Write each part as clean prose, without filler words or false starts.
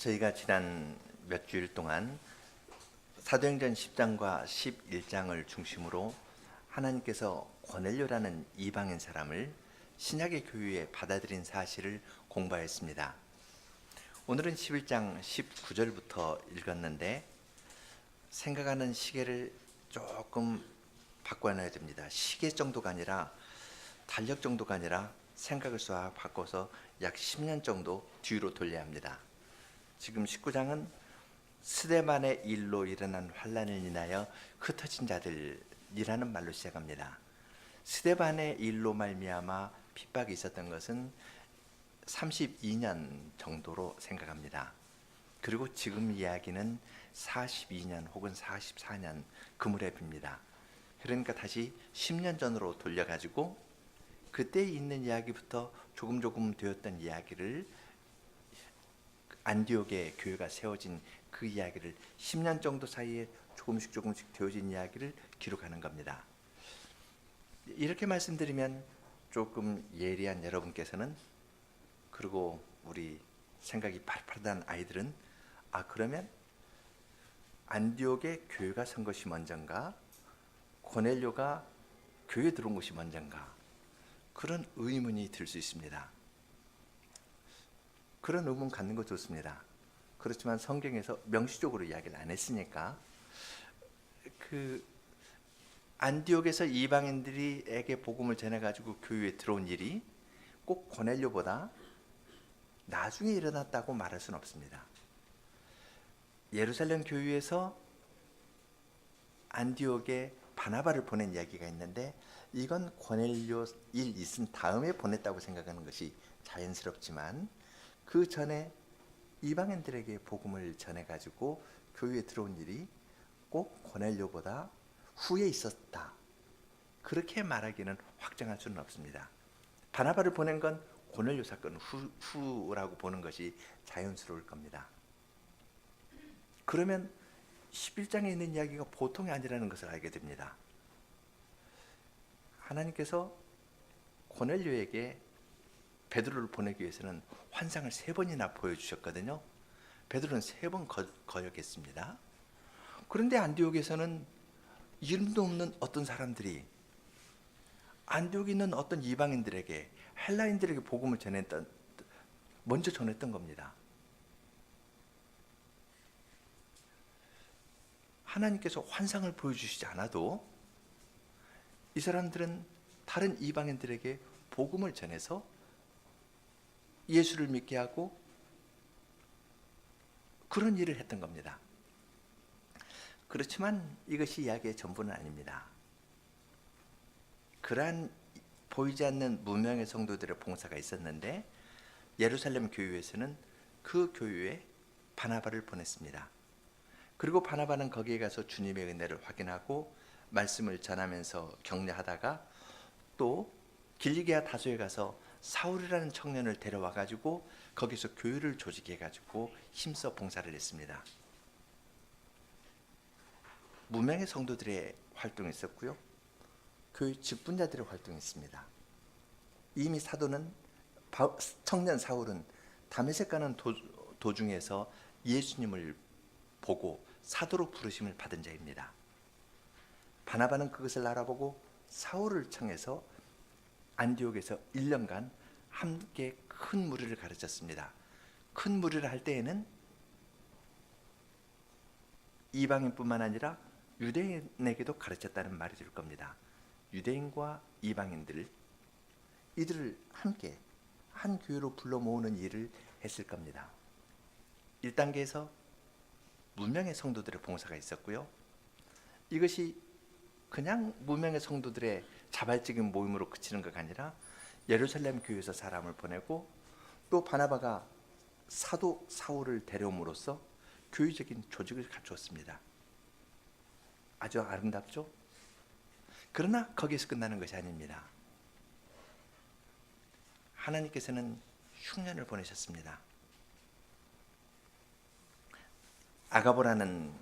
저희가 지난 몇 주일 동안 사도행전 10장과 11장을 중심으로 하나님께서 고넬료라는 이방인 사람을 신약의 교회에 받아들인 사실을 공부하였습니다. 오늘은 11장 19절부터 읽었는데 생각하는 시계를 조금 바꿔놔야 됩니다. 시계 정도가 아니라 달력 정도가 아니라 생각을 싹 바꿔서 약 10년 정도 뒤로 돌려야 합니다. 지금 19장은 스데반의 일로 일어난 환란을 인하여 흩어진 자들이라는 말로 시작합니다. 스데반의 일로 말미암아 핍박이 있었던 것은 32년 정도로 생각합니다. 그리고 지금 이야기는 42년 혹은 44년 그 무렵입니다. 그러니까 다시 10년 전으로 돌려가지고 그때 있는 이야기부터 조금 되었던 이야기를 안디옥의 교회가 세워진 그 이야기를 10년 정도 사이에 조금씩 되어진 이야기를 기록하는 겁니다. 이렇게 말씀드리면 조금 예리한 여러분께서는, 그리고 우리 생각이 팔팔한 아이들은 그러면 안디옥의 교회가 선 것이 먼저인가, 고넬료가 교회에 들어온 것이 먼저인가, 그런 의문이 들 수 있습니다. 그런 의문 갖는 거 좋습니다. 그렇지만 성경에서 명시적으로 이야기를 안 했으니까 안디옥에서 이방인들에게 복음을 전해가지고 교회에 들어온 일이 꼭 고넬료보다 나중에 일어났다고 말할 수는 없습니다. 예루살렘 교회에서 안디옥에 바나바를 보낸 이야기가 있는데 이건 고넬료 일 있은 다음에 보냈다고 생각하는 것이 자연스럽지만 그 전에 이방인들에게 복음을 전해가지고 교회에 들어온 일이 꼭 고넬료보다 후에 있었다, 그렇게 말하기는 확정할 수는 없습니다. 바나바를 보낸 건 고넬료 사건 후라고 보는 것이 자연스러울 겁니다. 그러면 11장에 있는 이야기가 보통이 아니라는 것을 알게 됩니다. 하나님께서 고넬료에게 베드로를 보내기 위해서는 환상을 3번이나 보여주셨거든요. 베드로는 3번 거역했습니다. 그런데 안디옥에서는 이름도 없는 어떤 사람들이 안디옥에 있는 어떤 이방인들에게, 헬라인들에게 복음을 먼저 전했던 겁니다. 하나님께서 환상을 보여주시지 않아도 이 사람들은 다른 이방인들에게 복음을 전해서 예수를 믿게 하고 그런 일을 했던 겁니다. 그렇지만 이것이 이야기의 전부는 아닙니다. 그러한 보이지 않는 무명의 성도들의 봉사가 있었는데 예루살렘 교회에서는 그 교회에 바나바를 보냈습니다. 그리고 바나바는 거기에 가서 주님의 은혜를 확인하고 말씀을 전하면서 격려하다가 또 길리기아 다소에 가서 사울이라는 청년을 데려와 가지고 거기서 교회를 조직해 가지고 힘써 봉사를 했습니다. 무명의 성도들의 활동이 있었고요, 교회 직분자들의 활동이 있습니다. 이미 사도는 청년 사울은 다메섹 가는 도중에서 예수님을 보고 사도로 부르심을 받은 자입니다. 바나바는 그것을 알아보고 사울을 청해서 안디옥에서 1년간 함께 큰 무리를 가르쳤습니다. 큰 무리를 할 때에는 이방인뿐만 아니라 유대인에게도 가르쳤다는 말이 될 겁니다. 유대인과 이방인들, 이들을 함께 한 교회로 불러 모으는 일을 했을 겁니다. 1단계에서 무명의 성도들의 봉사가 있었고요, 이것이 그냥 무명의 성도들의 자발적인 모임으로 그치는 것이 아니라 예루살렘 교회에서 사람을 보내고 또 바나바가 사도 사울을 데려옴으로써 교회적인 조직을 갖추었습니다. 아주 아름답죠? 그러나 거기에서 끝나는 것이 아닙니다. 하나님께서는 흉년을 보내셨습니다. 아가보라는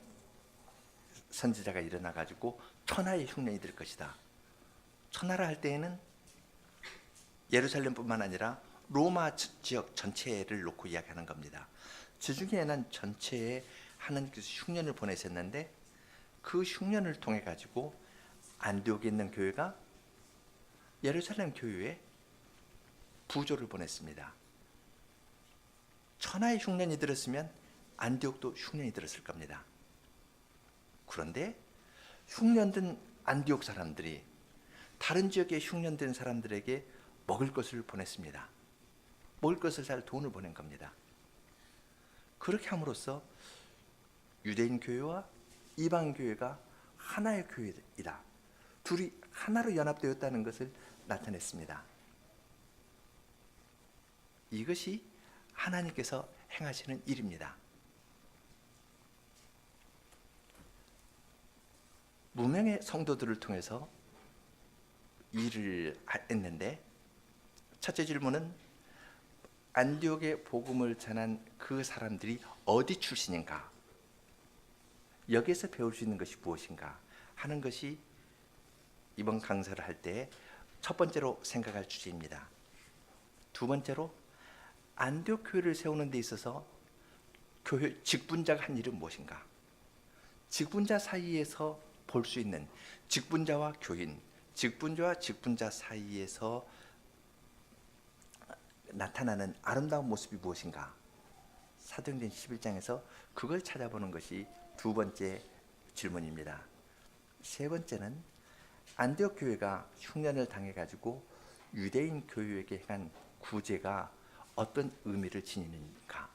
선지자가 일어나가지고 천하의 흉년이 될 것이다. 천하라 할 때에는 예루살렘뿐만 아니라 로마 지역 전체를 놓고 이야기하는 겁니다. 지중해 연안 전체에 하나님께서 흉년을 보내셨는데 그 흉년을 통해 가지고 안디옥에 있는 교회가 예루살렘 교회에 부조를 보냈습니다. 천하의 흉년이 들었으면 안디옥도 흉년이 들었을 겁니다. 그런데 흉년든 안디옥 사람들이 다른 지역에 흉년된 사람들에게 먹을 것을 보냈습니다. 먹을 것을 살 돈을 보낸 겁니다. 그렇게 함으로써 유대인 교회와 이방 교회가 하나의 교회이다. 둘이 하나로 연합되었다는 것을 나타냈습니다. 이것이 하나님께서 행하시는 일입니다. 무명의 성도들을 통해서 일을 했는데, 첫째 질문은 안디옥의 복음을 전한 그 사람들이 어디 출신인가, 여기에서 배울 수 있는 것이 무엇인가 하는 것이 이번 강사를 할 때 첫 번째로 생각할 주제입니다. 두 번째로 안디옥 교회를 세우는 데 있어서 교회 직분자가 한 일은 무엇인가, 직분자 사이에서 볼 수 있는 직분자와 교인, 직분자와 직분자 사이에서 나타나는 아름다운 모습이 무엇인가, 사도행전 11장에서 그걸 찾아보는 것이 두 번째 질문입니다. 세 번째는 안디옥 교회가 흉년을 당해가지고 유대인 교회에게 행한 구제가 어떤 의미를 지니는가.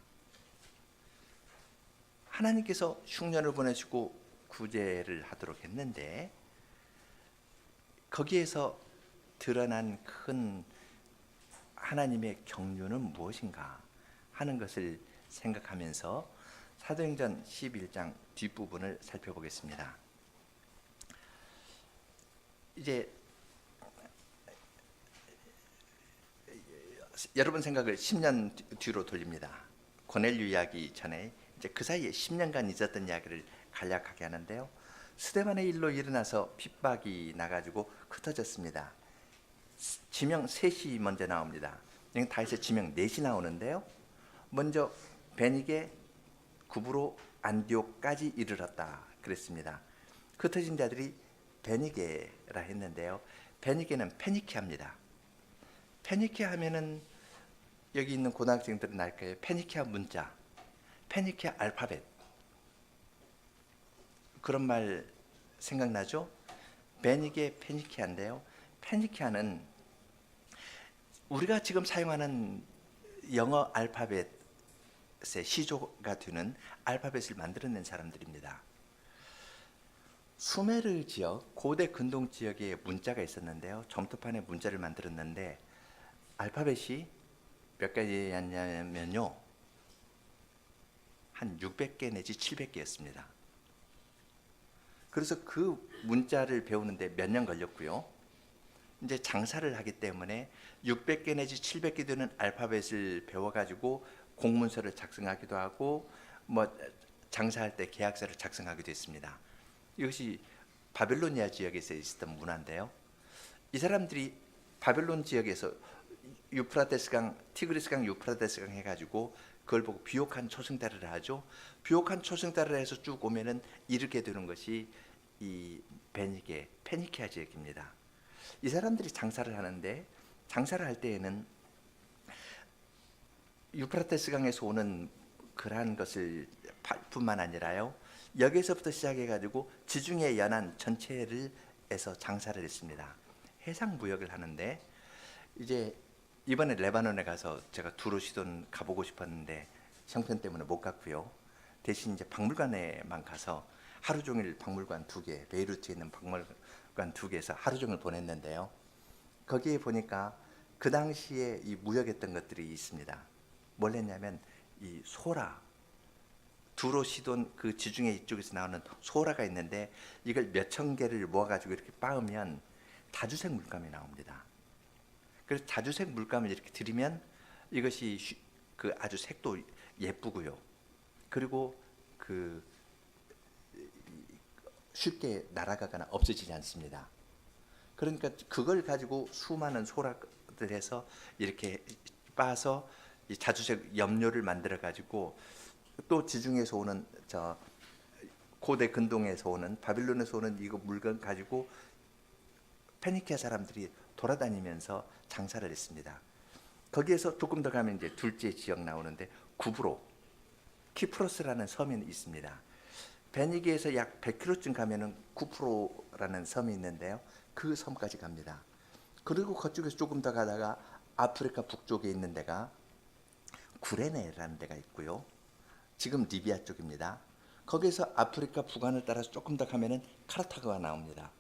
하나님께서 흉년을 보내시고 구제를 하도록 했는데 거기에서 드러난 큰 하나님의 경륜은 무엇인가 하는 것을 생각하면서 사도행전 11장 뒷부분을 살펴보겠습니다. 이제 여러분 생각을 10년 뒤로 돌립니다. 고넬류 이야기 전에 이제 그 사이에 10년간 있었던 이야기를 간략하게 하는데요. 스데반의 일로 일어나서 핍박이 나가지고 흩어졌습니다. 지명 셋이 먼저 나옵니다. 다에서 지명 넷이 나오는데요. 먼저 베니게 구브로 안디옥까지 이르렀다 그랬습니다. 흩어진 자들이 베니게라 했는데요. 베니게는 페니키아입니다. 페니키아 하면은 여기 있는 고등학생들은 알 거예요. 페니키아 문자, 페니키아 알파벳, 그런 말 생각나죠? 베니게 페니키아인데요. 페니키아는 우리가 지금 사용하는 영어 알파벳의 시조가 되는 알파벳을 만들어낸 사람들입니다. 수메르 지역, 고대 근동 지역에 문자가 있었는데요. 점토판에 문자를 만들었는데 알파벳이 몇 가지였냐면요, 한 600개 내지 700개였습니다. 그래서 그 문자를 배우는데 몇 년 걸렸고요. 이제 장사를 하기 때문에 600개 내지 700개 되는 알파벳을 배워가지고 공문서를 작성하기도 하고 뭐 장사할 때 계약서를 작성하기도 했습니다. 이것이 바벨로니아 지역에서 있었던 문화인데요. 이 사람들이 바벨론 지역에서 유프라테스강, 티그리스강, 유프라테스강 해가지고 그걸 보고 비옥한 초승달을 하죠. 비옥한 초승달을 해서 쭉 오면은 이르게 되는 것이 이 베니게, 페니키아 지역입니다. 이 사람들이 장사를 하는데, 장사를 할 때에는 유프라테스강에서 오는 그러한 것을 뿐만 아니라요, 여기에서부터 시작해가지고 지중해 연안 전체를 해서 장사를 했습니다. 해상 무역을 하는데, 이제 이번에 레바논에 가서 제가 두로 시돈 가보고 싶었는데 형편 때문에 못 갔고요. 대신 이제 박물관에만 가서 하루 종일 박물관 2개, 베이루트에 있는 박물관 2개에서 하루 종일 보냈는데요. 거기에 보니까 그 당시에 이 무역했던 것들이 있습니다. 뭘 했냐면 이 소라, 두로 시돈 그 지중해 이쪽에서 나오는 소라가 있는데 이걸 몇천 개를 모아가지고 이렇게 빻으면 다주색 물감이 나옵니다. 그래서 다주색 물감을 이렇게 들이면 이것이 그 아주 색도 예쁘고요. 그리고 그 쉽게 날아가거나 없어지지 않습니다. 그러니까 그걸 가지고 수많은 소라들 해서 이렇게 빻아서 이 자주색 염료를 만들어 가지고 또 지중해에서 오는 고대 근동에서 오는 바빌론에서 오는 이거 물건 가지고 페니키아 사람들이 돌아다니면서 장사를 했습니다. 거기에서 조금 더 가면 이제 둘째 지역 나오는데 구브로, 키프로스라는 섬이 있습니다. 베니게에서 약 100km쯤 가면은 쿠프로라는 섬이 있는데요. 그 섬까지 갑니다. 그리고 그쪽에서 조금 더 가다가 아프리카 북쪽에 있는 데가 구레네라는 데가 있고요. 지금 리비아 쪽입니다. 거기서 아프리카 북안을 따라서 조금 더 가면은 카르타고가 나옵니다.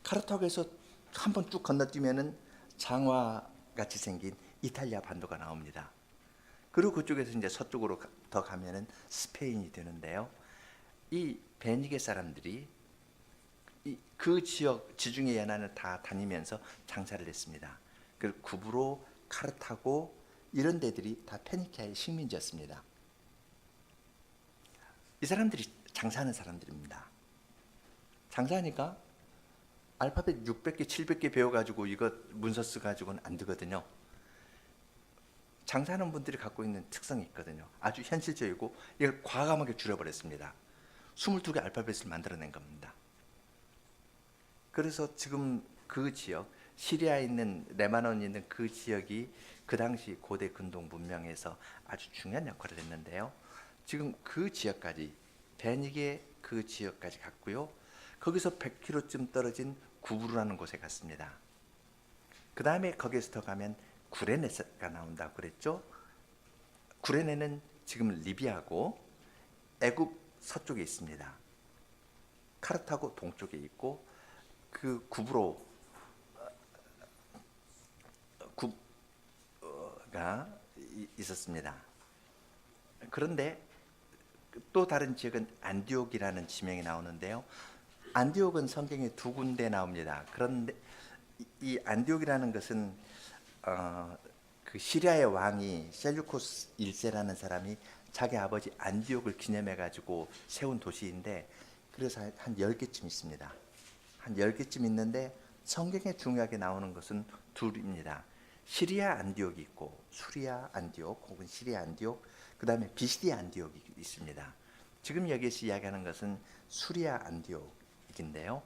카르타고에서 한번 쭉 건너뛰면은 장화 같이 생긴 이탈리아 반도가 나옵니다. 그리고 그쪽에서 이제 서쪽으로 더 가면은 스페인이 되는데요. 이 베니게 사람들이 그 지역 지중해 연안을 다 다니면서 장사를 했습니다. 그 구브로, 카르타고 이런 데들이 다 페니키아의 식민지였습니다. 이 사람들이 장사하는 사람들입니다. 장사하니까 알파벳 600개, 700개 배워가지고 이거 문서 써가지고는 안 되거든요. 장사하는 분들이 갖고 있는 특성이 있거든요. 아주 현실적이고 이걸 과감하게 줄여버렸습니다. 22개 알파벳을 만들어낸 겁니다. 그래서 지금 그 지역, 시리아에 있는 레바논에 있는 그 지역이 그 당시 고대 근동 문명에서 아주 중요한 역할을 했는데요. 지금 그 지역까지, 베니게 그 지역까지 갔고요. 거기서 100km쯤 떨어진 구브루라는 곳에 갔습니다. 그 다음에 거기에서 더 가면 구레네가 나온다고 그랬죠. 구레네는 지금 리비아고 애굽 서쪽에 있습니다. 카르타고 동쪽에 있고 그 구브로가 있었습니다. 그런데 또 다른 지역은 안디옥이라는 지명이 나오는데요. 안디옥은 성경에 두 군데 나옵니다. 그런데 이 안디옥이라는 것은 그 시리아의 왕이 셀루코스 1세라는 사람이 자기 아버지 안디옥을 기념해 가지고 세운 도시인데, 그래서 한 10개쯤 있습니다. 한 10개쯤 있는데 성경에 중요하게 나오는 것은 둘입니다. 시리아 안디옥이 있고 수리아 안디옥 혹은 시리아 안디옥, 그 다음에 비시디아 안디옥이 있습니다. 지금 여기서 이야기하는 것은 수리아 안디옥인데요.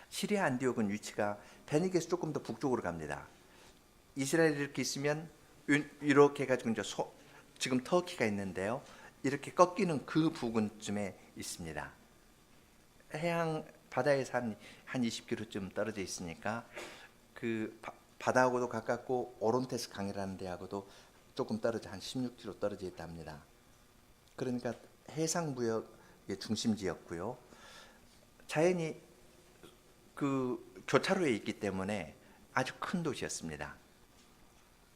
시리아 안디옥은 위치가 베니게에서 조금 더 북쪽으로 갑니다. 이스라엘이 이렇게 있으면 이렇게 해가지고 이제 지금 터키가 있는데요. 이렇게 꺾이는 그 부근쯤에 있습니다. 해양 바다에서 한 20km쯤 떨어져 있으니까 그 바다하고도 가깝고 오론테스 강이라는 데하고도 조금 떨어져 한 16km 떨어져 있답니다. 그러니까 해상무역의 중심지였고요. 자연히 그 교차로에 있기 때문에 아주 큰 도시였습니다.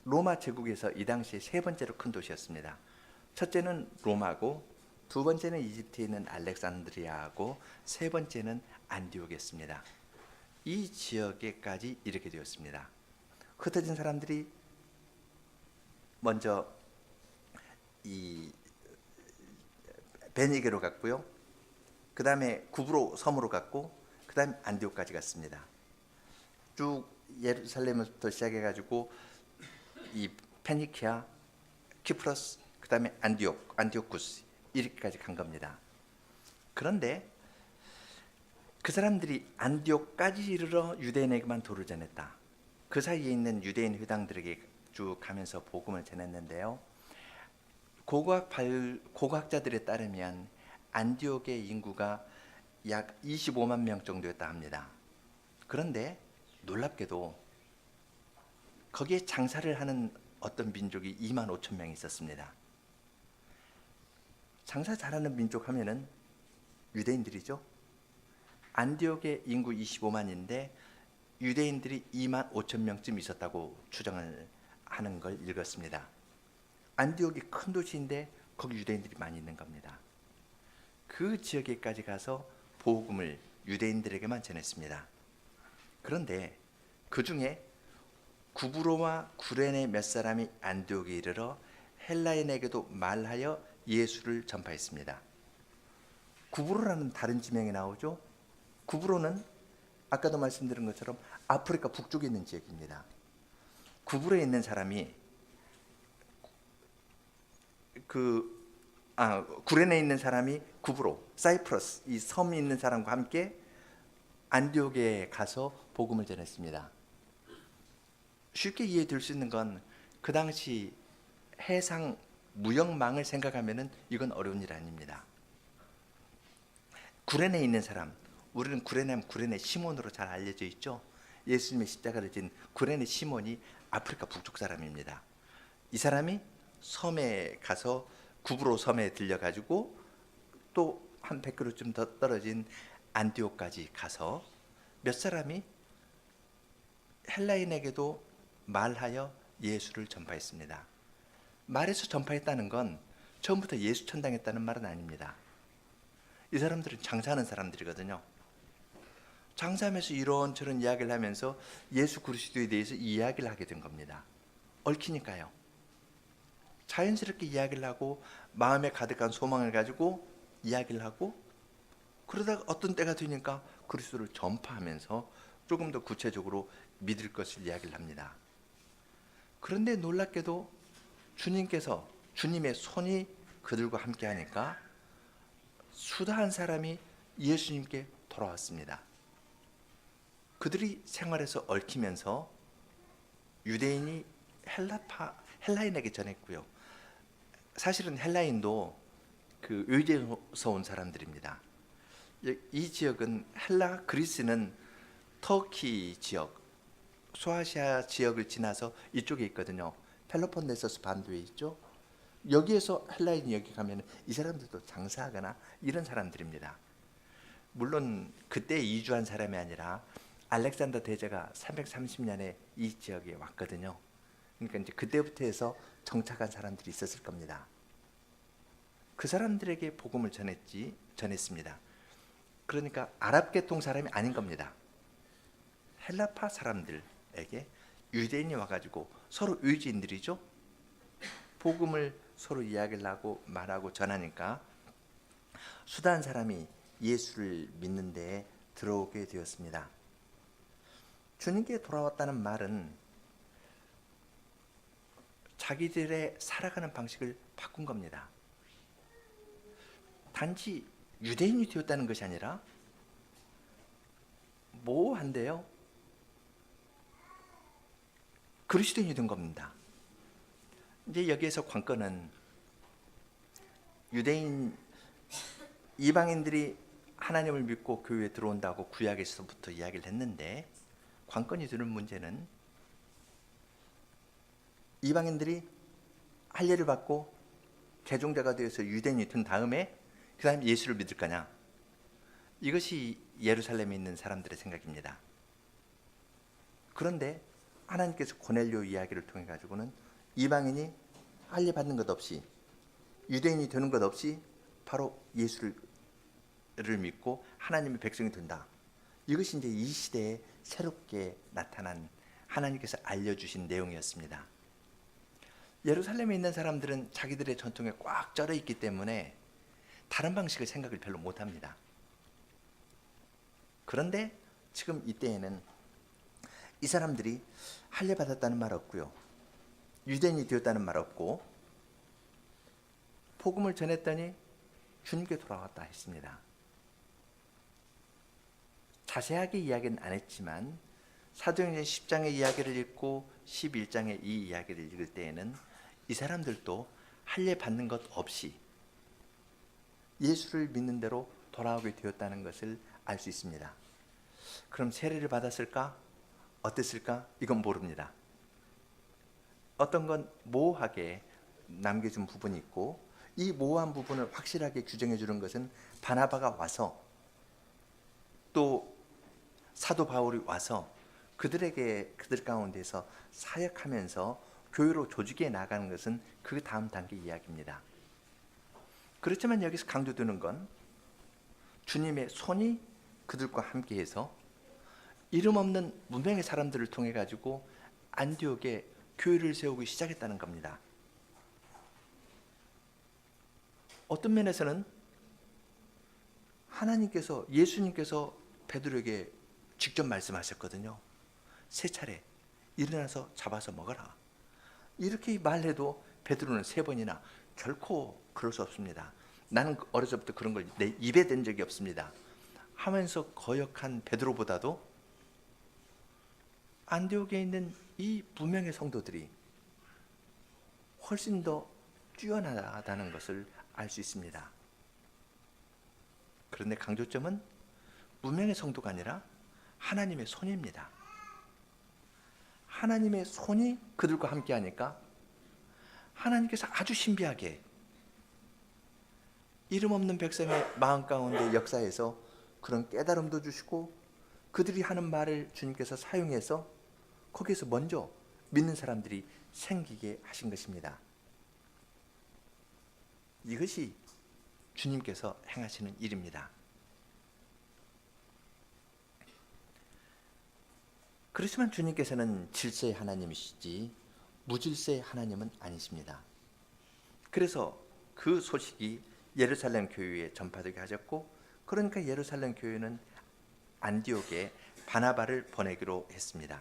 로마 제국에서 이 당시에 세 번째로 큰 도시였습니다. 첫째는 로마고, 두 번째는 이집트에 있는 알렉산드리아하고, 세 번째는 안디옥이었습니다. 이 지역에까지 이렇게 되었습니다. 흩어진 사람들이 먼저 이 베니게로 갔고요. 그 다음에 구브로 섬으로 갔고, 그 다음에 안디옥까지 갔습니다. 쭉 예루살렘부터 시작해가지고 이 페니키아, 키프로스, 그 다음에 안디오쿠스 이렇게까지 간 겁니다. 그런데 그 사람들이 안디옥까지 이르러 유대인에게만 도를 전했다. 그 사이에 있는 유대인 회당들에게 쭉 가면서 복음을 전했는데요. 고고학자들에 따르면 안디옥의 인구가 약 25만 명 정도였다 합니다. 그런데 놀랍게도 거기에 장사를 하는 어떤 민족이 2만 5천 명이 있었습니다. 장사 잘하는 민족 하면은 유대인들이죠. 안디옥의 인구 25만인데 유대인들이 2만 5천 명쯤 있었다고 추정을 하는 걸 읽었습니다. 안디옥이 큰 도시인데 거기 유대인들이 많이 있는 겁니다. 그 지역에까지 가서 복음을 유대인들에게만 전했습니다. 그런데 그 중에 구브로와 구레네 몇 사람이 안디옥에 이르러 헬라인에게도 말하여 예수를 전파했습니다. 구브로라는 다른 지명이 나오죠. 구브로는 아까도 말씀드린 것처럼 아프리카 북쪽에 있는 지역입니다. 구브로에 있는 사람이 그 구레네에 있는 사람이 구브로, 사이프러스 이 섬이 있는 사람과 함께 안디옥에 가서 복음을 전했습니다. 쉽게 이해될 수 있는 건 그 당시 해상 무역망을 생각하면은 이건 어려운 일 아닙니다. 구레네에 있는 사람, 우리는 구레네하면 구레네 시몬으로 잘 알려져 있죠. 예수님의 십자가를 진 구레네 시몬이 아프리카 북쪽 사람입니다. 이 사람이 섬에 가서 구브로 섬에 들려가지고 또 한 100km쯤 더 떨어진 안디옥까지 가서 몇 사람이 헬라인에게도 말하여 예수를 전파했습니다. 말해서 전파했다는 건 처음부터 예수 천당했다는 말은 아닙니다. 이 사람들은 장사하는 사람들이거든요. 장사하면서 이런저런 이야기를 하면서 예수 그리스도에 대해서 이야기를 하게 된 겁니다. 얽히니까요. 자연스럽게 이야기를 하고 마음에 가득한 소망을 가지고 이야기를 하고 그러다가 어떤 때가 되니까 그리스도를 전파하면서 조금 더 구체적으로 믿을 것을 이야기를 합니다. 그런데 놀랍게도 주님의 손이 그들과 함께 하니까 수다한 사람이 예수님께 돌아왔습니다. 그들이 생활에서 얽히면서 유대인이 헬라인에게 전했고요. 사실은 헬라인도 그 의제에서 온 사람들입니다. 이 지역은 그리스는 터키 지역, 소아시아 지역을 지나서 이쪽에 있거든요. 펠로폰네소스 반도에 있죠. 여기에서 헬라인이 여기 가면 이 사람들도 장사하거나 이런 사람들입니다. 물론 그때 이주한 사람이 아니라 알렉산더 대제가 330년에 이 지역에 왔거든요. 그러니까 이제 그때부터 해서 정착한 사람들이 있었을 겁니다. 그 사람들에게 복음을 전했습니다. 그러니까 아랍 계통 사람이 아닌 겁니다. 헬라파 사람들에게 유대인이 와가지고 서로 의지인들이죠. 복음을 서로 이야기를 하고 말하고 전하니까 수다한 사람이 예수를 믿는 데에 들어오게 되었습니다. 주님께 돌아왔다는 말은 자기들의 살아가는 방식을 바꾼 겁니다. 단지 유대인이 되었다는 것이 아니라 뭐한데요? 그리스도인이 된 겁니다. 이제 여기에서 관건은 이방인들이 하나님을 믿고 교회에 들어온다고 구약에서부터 이야기를 했는데 관건이 되는 문제는 이방인들이 할례를 받고 개종자가 되어서 유대인이 된 다음에 그 다음에 예수를 믿을 거냐? 이것이 예루살렘에 있는 사람들의 생각입니다. 그런데 하나님께서 고넬료 이야기를 통해 가지고는 이방인이 할례 받는 것 없이 유대인이 되는 것 없이 바로 예수를 믿고 하나님의 백성이 된다. 이것이 이제 이 시대에 새롭게 나타난 하나님께서 알려주신 내용이었습니다. 예루살렘에 있는 사람들은 자기들의 전통에 꽉 쩔어 있기 때문에 다른 방식의 생각을 별로 못합니다. 그런데 지금 이때에는 이 사람들이 할례 받았다는 말 없고요, 유대인이 되었다는 말 없고 복음을 전했더니 주님께 돌아왔다 했습니다. 자세하게 이야기는 안 했지만 사도행전 10장의 이야기를 읽고 11장의 이 이야기를 읽을 때에는 이 사람들도 할례 받는 것 없이 예수를 믿는 대로 돌아오게 되었다는 것을 알 수 있습니다. 그럼 세례를 받았을까? 어땠을까? 이건 모릅니다. 어떤 건 모호하게 남겨준 부분이 있고 이 모호한 부분을 확실하게 규정해 주는 것은 바나바가 와서 또 사도 바울이 와서 그들 가운데서 사역하면서 교회로 조직해 나가는 것은 그 다음 단계 이야기입니다. 그렇지만 여기서 강조되는 건 주님의 손이 그들과 함께해서 이름 없는 문명의 사람들을 통해 가지고 안디옥에 교회를 세우기 시작했다는 겁니다. 어떤 면에서는 예수님께서 베드로에게 직접 말씀하셨거든요. 3차례 일어나서 잡아서 먹어라. 이렇게 말해도 베드로는 3번이나 결코 그럴 수 없습니다. 나는 어렸을 때부터 그런 걸 내 입에 댄 적이 없습니다 하면서 거역한 베드로보다도 안디옥에 있는 이 무명의 성도들이 훨씬 더 뛰어나다는 것을 알 수 있습니다. 그런데 강조점은 무명의 성도가 아니라 하나님의 손입니다. 하나님의 손이 그들과 함께 하니까 하나님께서 아주 신비하게 이름 없는 백성의 마음 가운데 역사에서 그런 깨달음도 주시고 그들이 하는 말을 주님께서 사용해서 거기에서 먼저 믿는 사람들이 생기게 하신 것입니다. 이것이 주님께서 행하시는 일입니다. 그렇지만 주님께서는 질서의 하나님이시지 무질서의 하나님은 아니십니다. 그래서 그 소식이 예루살렘 교회에 전파되게 하셨고, 그러니까 예루살렘 교회는 안디옥에 바나바를 보내기로 했습니다.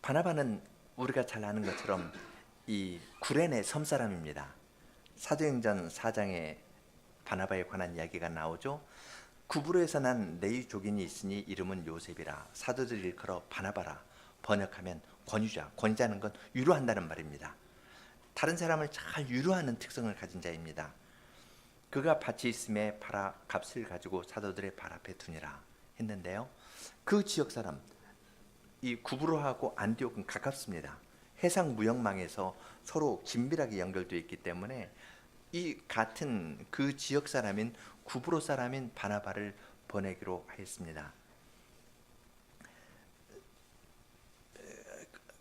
바나바는 우리가 잘 아는 것처럼 이 구레네 섬사람입니다. 사도행전 4장에 바나바에 관한 이야기가 나오죠. 구브로에서 난 레위 족인이 있으니 이름은 요셉이라. 사도들 일컬어 바나바라. 번역하면 권유자. 권유자는 건 위로한다는 말입니다. 다른 사람을 잘 위로하는 특성을 가진 자입니다. 그가 밭이 있음에 팔아 값을 가지고 사도들의 발 앞에 두니라 했는데요. 그 지역 사람, 이 구브로하고 안디옥은 가깝습니다. 해상 무역망에서 서로 긴밀하게 연결되어 있기 때문에 이 같은 그 지역 사람인 구브로 사람인 바나바를 보내기로 하였습니다.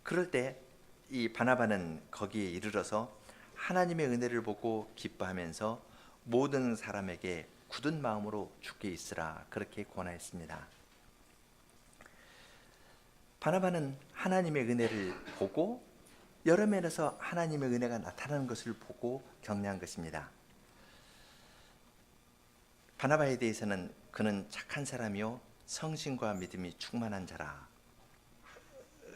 그럴 때 이 바나바는 거기에 이르러서 하나님의 은혜를 보고 기뻐하면서 모든 사람에게 굳은 마음으로 주께 있으라 그렇게 권하였습니다. 바나바는 하나님의 은혜를 보고 여러 면에서 하나님의 은혜가 나타나는 것을 보고 격려한 것입니다. 바나바에 대해서는 그는 착한 사람이요 성신과 믿음이 충만한 자라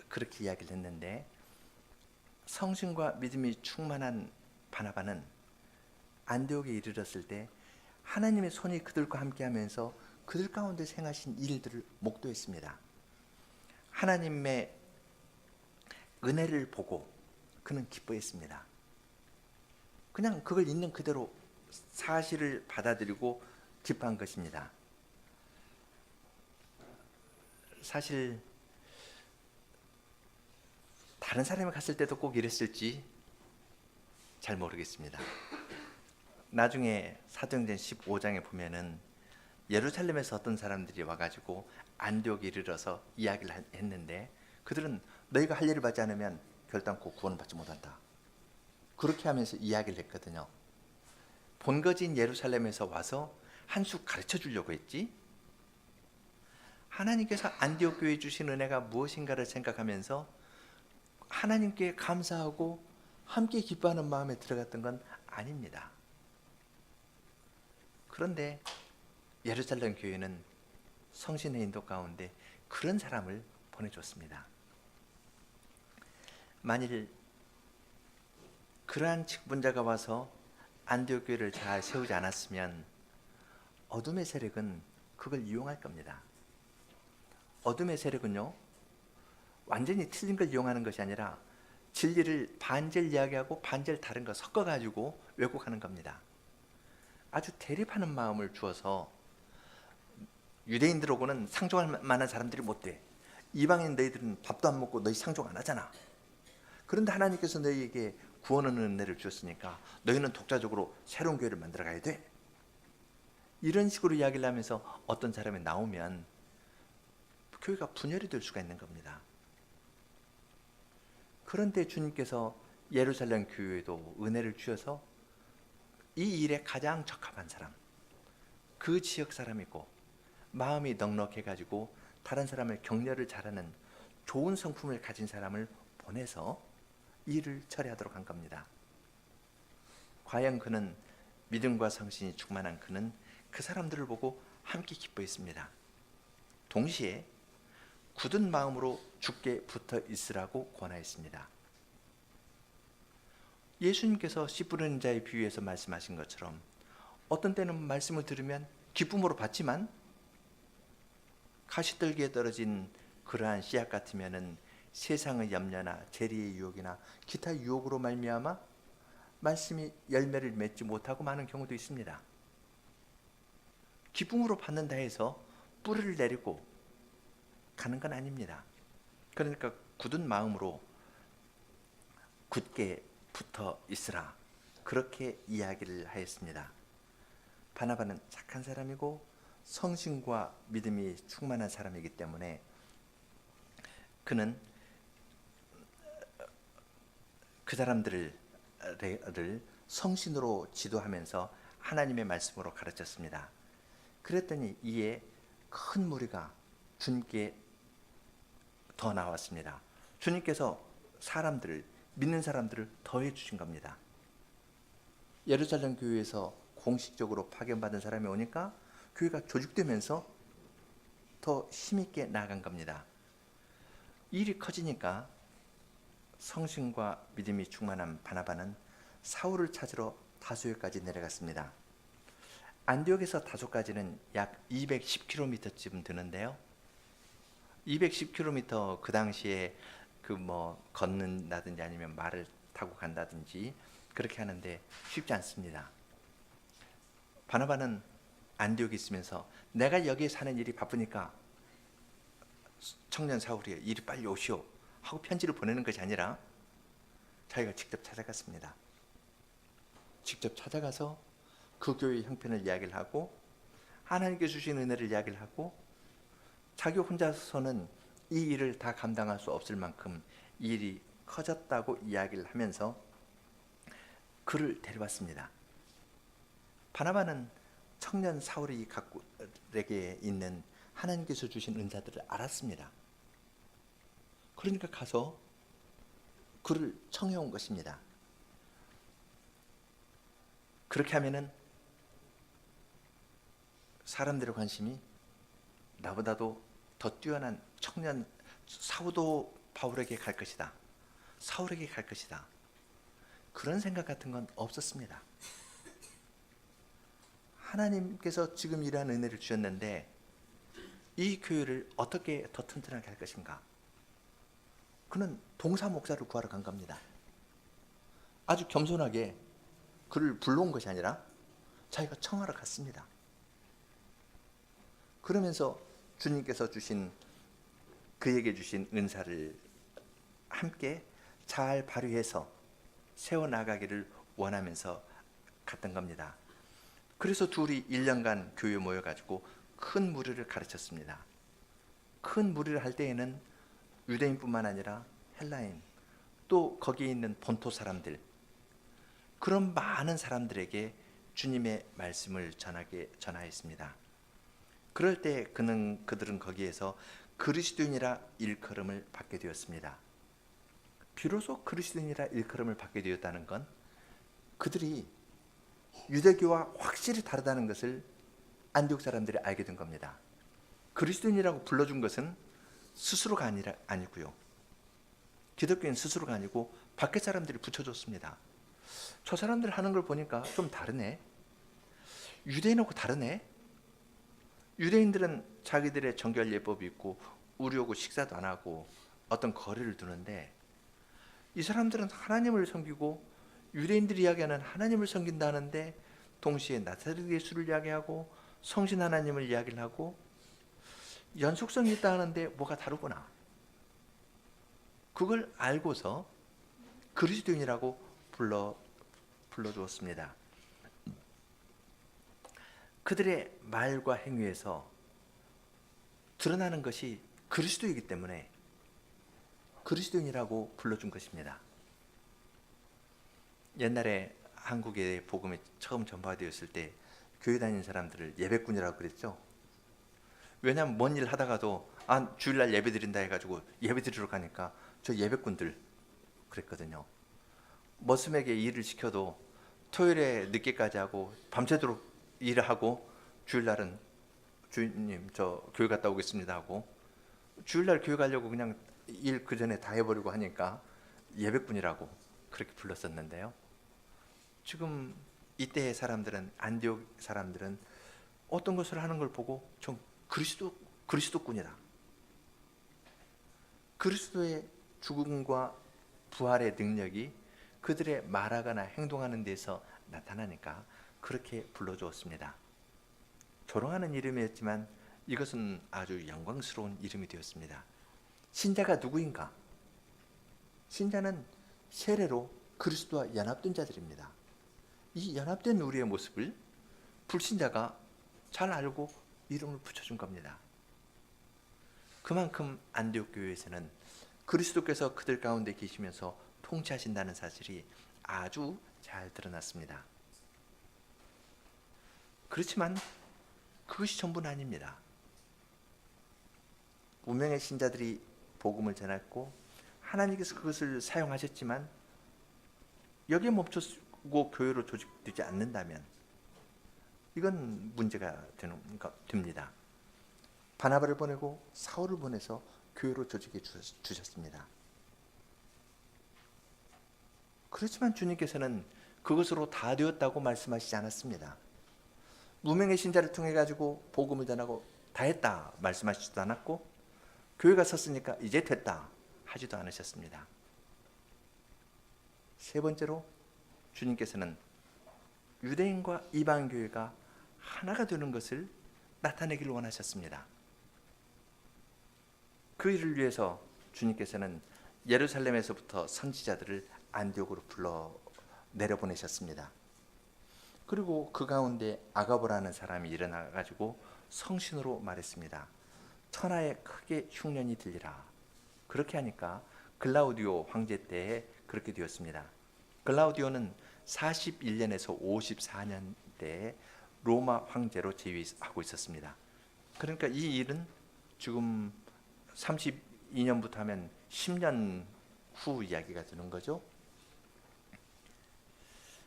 그렇게 이야기를 했는데, 성신과 믿음이 충만한 바나바는 안디옥에 이르렀을 때 하나님의 손이 그들과 함께하면서 그들 가운데 행하신 일들을 목도했습니다. 하나님의 은혜를 보고 그는 기뻐했습니다. 그냥 그걸 있는 그대로 사실을 받아들이고 기뻐한 것입니다. 사실 다른 사람이 갔을 때도 꼭 이랬을지 잘 모르겠습니다. 나중에 사도행전 15장에 보면은 예루살렘에서 어떤 사람들이 와가지고 안디옥에 이르러서 이야기를 했는데, 그들은 너희가 할 일을 받지 않으면 결단코 구원을 받지 못한다 그렇게 하면서 이야기를 했거든요. 본거지인 예루살렘에서 와서 한 수 가르쳐 주려고 했지, 하나님께서 안디옥 교회에 주신 은혜가 무엇인가를 생각하면서 하나님께 감사하고 함께 기뻐하는 마음에 들어갔던 건 아닙니다. 그런데 예루살렘 교회는 성신의 인도 가운데 그런 사람을 보내줬습니다. 만일 그러한 직분자가 와서 안디옥 교회를 잘 세우지 않았으면 어둠의 세력은 그걸 이용할 겁니다. 어둠의 세력은요, 완전히 틀린 걸 이용하는 것이 아니라 진리를 반절 이야기하고 반절 다른 거 섞어가지고 왜곡하는 겁니다. 아주 대립하는 마음을 주어서 유대인들하고는 상종할 만한 사람들이 못 돼. 이방인 너희들은 밥도 안 먹고 너희 상종 안 하잖아. 그런데 하나님께서 너희에게 구원하는 은혜를 주셨으니까 너희는 독자적으로 새로운 교회를 만들어 가야 돼. 이런 식으로 이야기를 하면서 어떤 사람이 나오면 교회가 분열이 될 수가 있는 겁니다. 그런데 주님께서 예루살렘 교회에도 은혜를 주셔서 이 일에 가장 적합한 사람, 그 지역 사람이고 마음이 넉넉해가지고 다른 사람을 격려를 잘하는 좋은 성품을 가진 사람을 보내서 일을 처리하도록 한 겁니다. 과연 그는 믿음과 성신이 충만한 그는 그 사람들을 보고 함께 기뻐했습니다. 동시에 굳은 마음으로 주께 붙어 있으라고 권하였습니다. 예수님께서 씨 뿌리는 자의 비유에서 말씀하신 것처럼 어떤 때는 말씀을 들으면 기쁨으로 받지만 가시떨기에 떨어진 그러한 씨앗 같으면은 세상의 염려나 재리의 유혹이나 기타 유혹으로 말미암아 말씀이 열매를 맺지 못하고 마는 경우도 있습니다. 기쁨으로 받는다 해서 뿌리를 내리고 가는 건 아닙니다. 그러니까 굳은 마음으로 굳게 붙어 있으라, 그렇게 이야기를 하였습니다. 바나바는 착한 사람이고 성신과 믿음이 충만한 사람이기 때문에 그는 그 사람들을 성신으로 지도하면서 하나님의 말씀으로 가르쳤습니다. 그랬더니 이에 큰 무리가 주님께 더 나왔습니다. 주님께서 믿는 사람들을 더해 주신 겁니다. 예루살렘 교회에서 공식적으로 파견받은 사람이 오니까 교회가 조직되면서 더 힘있게 나아간 겁니다. 일이 커지니까 성신과 믿음이 충만한 바나바는 사울을 찾으러 다소에까지 내려갔습니다. 안디옥에서 다소까지는 약 210km쯤 되는데요. 210km 그 당시에 걷는다든지 아니면 말을 타고 간다든지 그렇게 하는데 쉽지 않습니다. 바나바는 안디옥에 있으면서 내가 여기에 사는 일이 바쁘니까 청년 사울이 이리 빨리 오시오 하고 편지를 보내는 것이 아니라 자기가 직접 찾아갔습니다. 직접 찾아가서 그 교회의 형편을 이야기를 하고 하나님께 주신 은혜를 이야기를 하고 자기 혼자서는 이 일을 다 감당할 수 없을 만큼 이 일이 커졌다고 이야기를 하면서 그를 데려왔습니다. 바나바는 청년 사울이 갖고에게 있는 하나님께서 주신 은사들을 알았습니다. 그러니까 가서 그를 청해온 것입니다. 그렇게 하면은 사람들의 관심이 나보다도 더 뛰어난 청년 사우도 바울에게 갈 것이다, 사울에게 갈 것이다, 그런 생각 같은 건 없었습니다. 하나님께서 지금 이러한 은혜를 주셨는데 이 교회를 어떻게 더 튼튼하게 할 것인가, 그는 동사 목사를 구하러 간 겁니다. 아주 겸손하게 그를 불러온 것이 아니라 자기가 청하러 갔습니다. 그러면서 주님께서 그에게 주신 은사를 함께 잘 발휘해서 세워나가기를 원하면서 갔던 겁니다. 그래서 둘이 1년간 교회에 모여가지고 큰 무리를 가르쳤습니다. 큰 무리를 할 때에는 유대인뿐만 아니라 헬라인, 또 거기에 있는 본토 사람들, 그런 많은 사람들에게 주님의 말씀을 전하였습니다. 그럴 때 그들은 거기에서 그리스도인이라 일컬음을 받게 되었습니다. 비로소 그리스도인이라 일컬음을 받게 되었다는 건 그들이 유대교와 확실히 다르다는 것을 안디옥 사람들이 알게 된 겁니다. 그리스도인이라고 불러준 것은 스스로가 아니고요, 기독교인 스스로가 아니고 밖에 사람들이 붙여줬습니다. 저 사람들 하는 걸 보니까 좀 다르네, 유대인하고 다르네. 유대인들은 자기들의 정결 예법이 있고 우리 오고 식사도 안 하고 어떤 거리를 두는데 이 사람들은 하나님을 섬기고 유대인들이 이야기하는 하나님을 섬긴다는데 동시에 나사렛 예수를 이야기하고 성신 하나님을 이야기를 하고 연속성이 있다 하는데 뭐가 다르구나, 그걸 알고서 그리스도인이라고 불러주었습니다. 그들의 말과 행위에서 드러나는 것이 그리스도이기 때문에 그리스도인이라고 불러준 것입니다. 옛날에 한국에 복음이 처음 전파되었을 때 교회 다니는 사람들을 예배꾼이라고 그랬죠. 왜냐하면 뭔 일 하다가도 주일날 예배 드린다 해가지고 예배 드리러 가니까 저 예배꾼들 그랬거든요. 머슴에게 일을 시켜도 토요일에 늦게까지 하고 밤새도록 일을 하고 주일날은 주인님 저 교회 갔다 오겠습니다 하고 주일날 교회 가려고 그냥 일 그 전에 다 해버리고 하니까 예배꾼이라고 그렇게 불렀었는데요. 지금 이때의 사람들은, 안디옥 사람들은 어떤 것을 하는 걸 보고 좀 그리스도꾼이다. 그리스도의 죽음과 부활의 능력이 그들의 말하거나 행동하는 데서 나타나니까 그렇게 불러주었습니다. 조롱하는 이름이었지만 이것은 아주 영광스러운 이름이 되었습니다. 신자가 누구인가? 신자는 세례로 그리스도와 연합된 자들입니다. 이 연합된 우리의 모습을 불신자가 잘 알고 이름을 붙여준 겁니다. 그만큼 안디옥 교회에서는 그리스도께서 그들 가운데 계시면서 통치하신다는 사실이 아주 잘 드러났습니다. 그렇지만 그것이 전부는 아닙니다. 무명의 신자들이 복음을 전했고 하나님께서 그것을 사용하셨지만 여기에 멈추고 교회로 조직되지 않는다면 이건 문제가 됩니다. 바나바를 보내고 사울을 보내서 교회로 조직해 주셨습니다. 그렇지만 주님께서는 그것으로 다 되었다고 말씀하시지 않았습니다. 무명의 신자를 통해 가지고 복음을 전하고 다 했다 말씀하시지도 않았고, 교회가 섰으니까 이제 됐다 하지도 않으셨습니다. 세 번째로 주님께서는 유대인과 이방 교회가 하나가 되는 것을 나타내기를 원하셨습니다. 그 일을 위해서 주님께서는 예루살렘에서부터 선지자들을 안디옥으로 불러 내려보내셨습니다. 그리고 그 가운데 아가보라는 사람이 일어나 가지고 성신으로 말했습니다. 천하에 크게 흉년이 들리라. 그렇게 하니까 글라우디오 황제 때에 그렇게 되었습니다. 글라우디오는 41년에서 54년 때에 로마 황제로 재위하고 있었습니다. 그러니까 이 일은 지금 32년부터 하면 10년 후 이야기가 되는 거죠.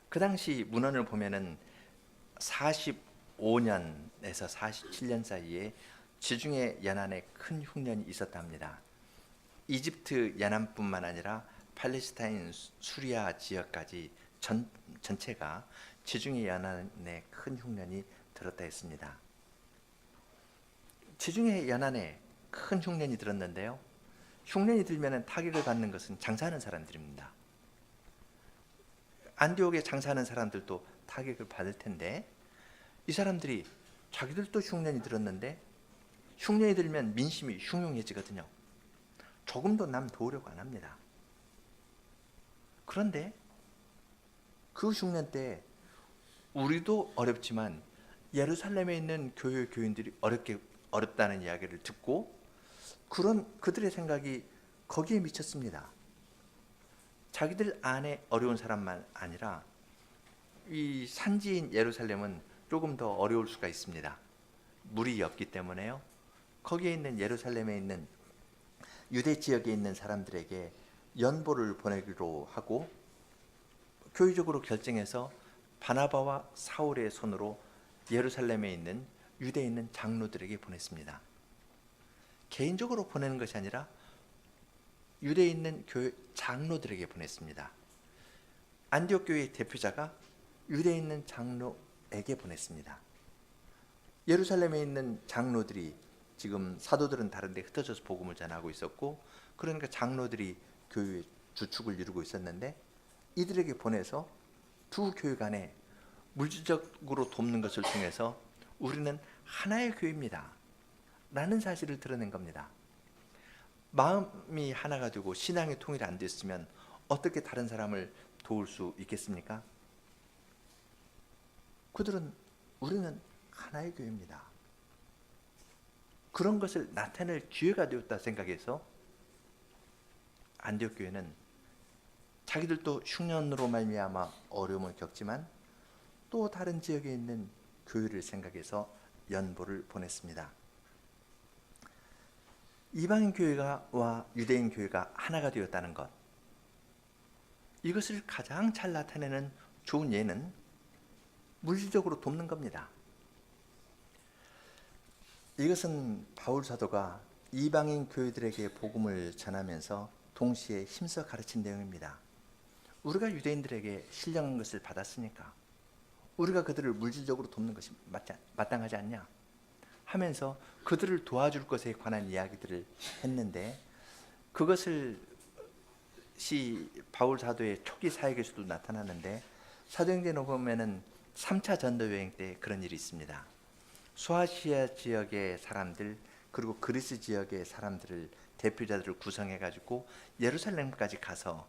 그 당시 문헌을 보면은 45년에서 47년 사이에 지중해 연안에 큰 흉년이 있었답니다. 이집트 연안뿐만 아니라 팔레스타인 수리아 지역까지 전체가 지중해 연안에 큰 흉년이 들었다 했습니다. 지중해 연안에 큰 흉년이 들었는데요. 흉년이 들면 타격을 받는 것은 장사하는 사람들입니다. 안디옥에 장사하는 사람들도 타격을 받을 텐데 이 사람들이 자기들도 흉년이 들었는데 흉년이 들면 민심이 흉흉해지거든요. 조금도 남 도우려고 안 합니다. 그런데 그 흉년 때 우리도 어렵지만 예루살렘에 있는 교인들이 어렵다는 이야기를 듣고 그들의 생각이 거기에 미쳤습니다. 자기들 안에 어려운 사람만 아니라 이 산지인 예루살렘은 조금 더 어려울 수가 있습니다. 물이 없기 때문에요. 거기에 있는 예루살렘에 있는 유대 지역에 있는 사람들에게 연보를 보내기로 하고 교회적으로 결정해서 바나바와 사울의 손으로 예루살렘에 있는 유대에 있는 장로들에게 보냈습니다. 개인적으로 보내는 것이 아니라 유대에 있는 교회 장로들에게 보냈습니다. 안디옥 교회의 대표자가 유대에 있는 장로에게 보냈습니다. 예루살렘에 있는 장로들이 지금 사도들은 다른 데 흩어져서 복음을 전하고 있었고, 그러니까 장로들이 교회의 주축을 이루고 있었는데 이들에게 보내서 두 교회 간에 물질적으로 돕는 것을 통해서 우리는 하나의 교회입니다 라는 사실을 드러낸 겁니다. 마음이 하나가 되고 신앙의 통일이 안 됐으면 어떻게 다른 사람을 도울 수 있겠습니까? 우리는 하나의 교회입니다. 그런 것을 나타낼 기회가 되었다 생각해서 안디옥 교회는 자기들도 흉년으로 말미암아 어려움을 겪지만 또 다른 지역에 있는 교회를 생각해서 연보를 보냈습니다. 이방인 교회와 유대인 교회가 하나가 되었다는 것, 이것을 가장 잘 나타내는 좋은 예는 물질적으로 돕는 겁니다. 이것은 바울 사도가 이방인 교회들에게 복음을 전하면서 동시에 힘써 가르친 내용입니다. 우리가 유대인들에게 신령한 것을 받았으니까 우리가 그들을 물질적으로 돕는 것이 마땅하지 않냐 하면서 그들을 도와줄 것에 관한 이야기들을 했는데, 그것을 바울 사도의 초기 사역에서도 나타나는데, 사도행전에 보면은 3차 전도 여행 때 그런 일이 있습니다. 소아시아 지역의 사람들 그리고 그리스 지역의 사람들을 대표자들을 구성해 가지고 예루살렘까지 가서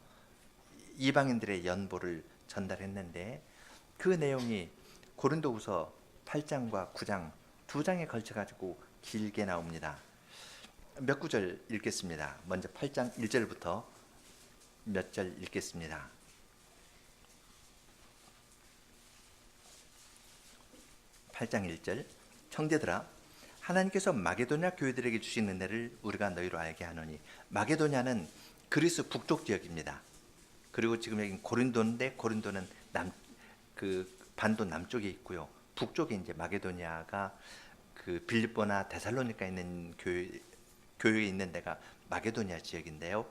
이방인들의 연보를 전달했는데, 그 내용이 고린도후서 8장과 9장 두 장에 걸쳐 가지고 길게 나옵니다. 몇 구절 읽겠습니다. 먼저 8장 1절부터 몇 절 읽겠습니다. 8장 1절. 형제들아, 하나님께서 마게도냐 교회들에게 주신 은혜를 우리가 너희로 알게 하노니. 마게도냐는 그리스 북쪽 지역입니다. 그리고 지금 여기 고린도인데, 고린도는 그 반도 남쪽에 있고요. 북쪽에 이제 마게도냐가 그 빌립보나 데살로니가 있는 교회에 있는 데가 마게도냐 지역인데요.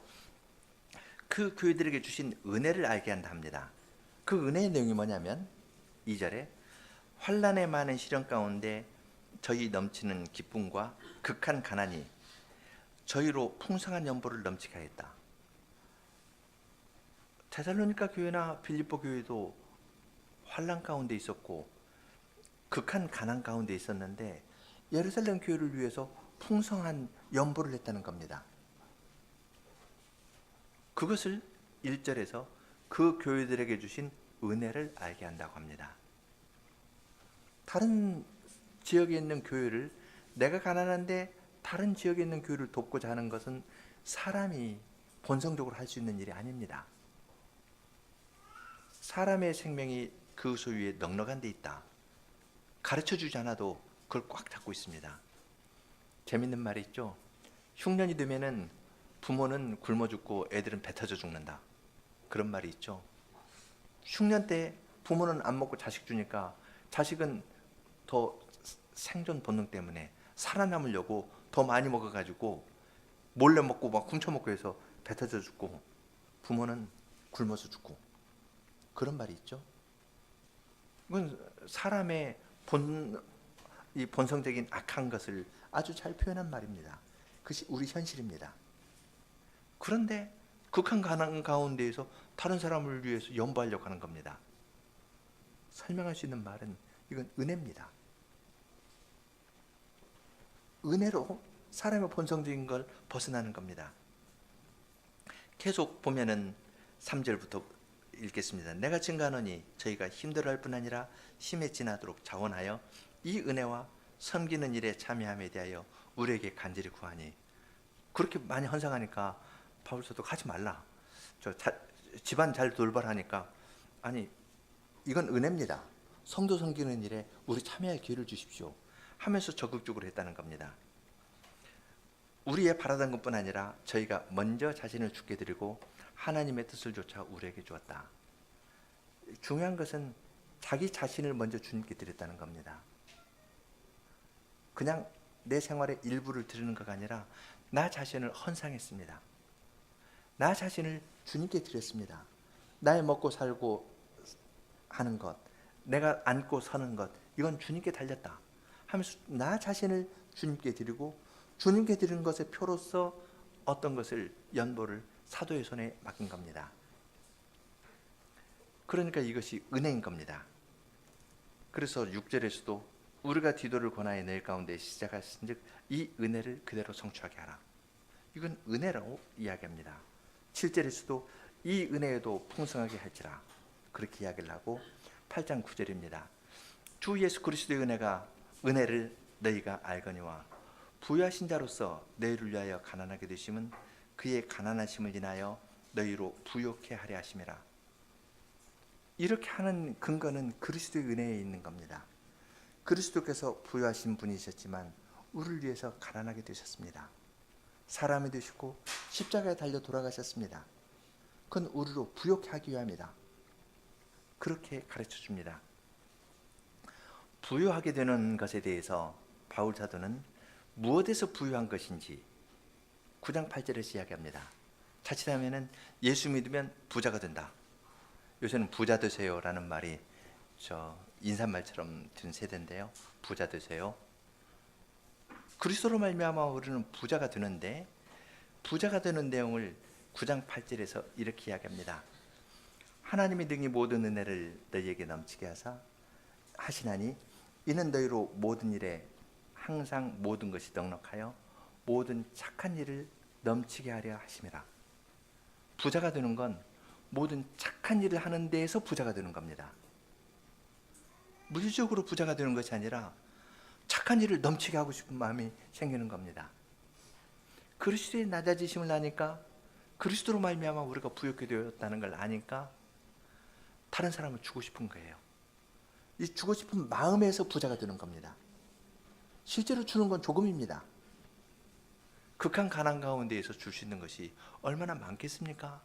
그 교회들에게 주신 은혜를 알게 한다 합니다. 그 은혜의 내용이 뭐냐면 2절에 환난의 많은 시련 가운데 저희 넘치는 기쁨과 극한 가난이 저희로 풍성한 연보를 넘치게 하였다. 데살로니가 교회나 빌립보 교회도 환난 가운데 있었고 극한 가난 가운데 있었는데, 예루살렘 교회를 위해서 풍성한 연보를 했다는 겁니다. 그것을 1절에서 그 교회들에게 주신 은혜를 알게 한다고 합니다. 다른 지역에 있는 교회를, 내가 가난한데 다른 지역에 있는 교회를 돕고자 하는 것은 사람이 본성적으로 할 수 있는 일이 아닙니다. 사람의 생명이 그 소유에 넉넉한 데 있다. 가르쳐주지 않아도 그걸 꽉 잡고 있습니다. 재밌는 말이 있죠. 흉년이 되면은 부모는 굶어 죽고 애들은 배 터져 죽는다. 그런 말이 있죠. 흉년 때 부모는 안 먹고 자식 주니까 자식은 더 생존 본능 때문에 살아남으려고 더 많이 먹어가지고 몰래 먹고 막 훔쳐먹고 해서 배 터져 죽고, 부모는 굶어서 죽고. 그런 말이 있죠. 이건 사람의 이 본성적인 악한 것을 아주 잘 표현한 말입니다. 그것이 우리 현실입니다. 그런데 극한 가난 가운데에서 다른 사람을 위해서 연보하려고 하는 겁니다. 설명할 수 있는 말은 이건 은혜입니다. 은혜로 사람의 본성적인 걸 벗어나는 겁니다. 계속 보면은 3절부터 읽겠습니다. 내가 증거하노니 저희가 힘들어할 뿐 아니라 심에 지나도록 자원하여 이 은혜와 섬기는 일에 참여함에 대하여 우리에게 간절히 구하니. 그렇게 많이 헌상하니까 바울 사도가 하지 말라. 집안 잘 돌봐라니까, 아니 이건 은혜입니다. 성도 섬기는 일에 우리 참여할 기회를 주십시오 하면서 적극적으로 했다는 겁니다. 우리의 바라던 것뿐 아니라 저희가 먼저 자신을 주께 드리고 하나님의 뜻을 조차 우리에게 주었다. 중요한 것은 자기 자신을 먼저 주님께 드렸다는 겁니다. 그냥 내 생활의 일부를 드리는 것가 아니라 나 자신을 헌상했습니다. 나 자신을 주님께 드렸습니다. 나의 먹고 살고 하는 것, 내가 앉고 서는 것, 이건 주님께 달렸다 하면서 나 자신을 주님께 드리고, 주님께 드리는 것의 표로서 어떤 것을, 연보를 사도의 손에 맡긴 겁니다. 그러니까 이것이 은혜인 겁니다. 그래서 6절에서도 우리가 디도를 권하여 너희 가운데 시작하신즉 이 은혜를 그대로 성취하게 하라. 이건 은혜라고 이야기합니다. 7절에서도 이 은혜에도 풍성하게 할지라, 그렇게 이야기를 하고 8장 9절입니다. 주 예수 그리스도의 은혜를 너희가 알거니와 부유하신 자로서 너희를 위하여 가난하게 되심은 그의 가난하심을 인하여 너희로 부욕해 하려 하심이라. 이렇게 하는 근거는 그리스도의 은혜에 있는 겁니다. 그리스도께서 부유하신 분이셨지만 우리를 위해서 가난하게 되셨습니다. 사람이 되시고 십자가에 달려 돌아가셨습니다. 그건 우리로 부욕해 하기 위함이다. 그렇게 가르쳐 줍니다. 부유하게 되는 것에 대해서 바울 사도는 무엇에서 부유한 것인지 9장 8절에서 이야기합니다. 자칫하면 예수 믿으면 부자가 된다. 요새는 부자 되세요라는 말이 저 인사말처럼 든 세대인데요. 부자 되세요. 그리스도로 말미암아 우리는 부자가 되는데, 부자가 되는 내용을 9장 8절에서 이렇게 이야기합니다. 하나님이 능히 모든 은혜를 너희에게 넘치게 하시나니 이는 너희로 모든 일에 항상 모든 것이 넉넉하여 모든 착한 일을 넘치게 하려 하심이라. 부자가 되는 건 모든 착한 일을 하는 데에서 부자가 되는 겁니다. 물질적으로 부자가 되는 것이 아니라 착한 일을 넘치게 하고 싶은 마음이 생기는 겁니다. 그리스도의 낮아지심을 아니까, 그리스도로 말미암아 우리가 부욕게 되었다는 걸 아니까 다른 사람을 주고 싶은 거예요. 이 주고 싶은 마음에서 부자가 되는 겁니다. 실제로 주는 건 조금입니다. 극한 가난 가운데에서 줄 수 있는 것이 얼마나 많겠습니까?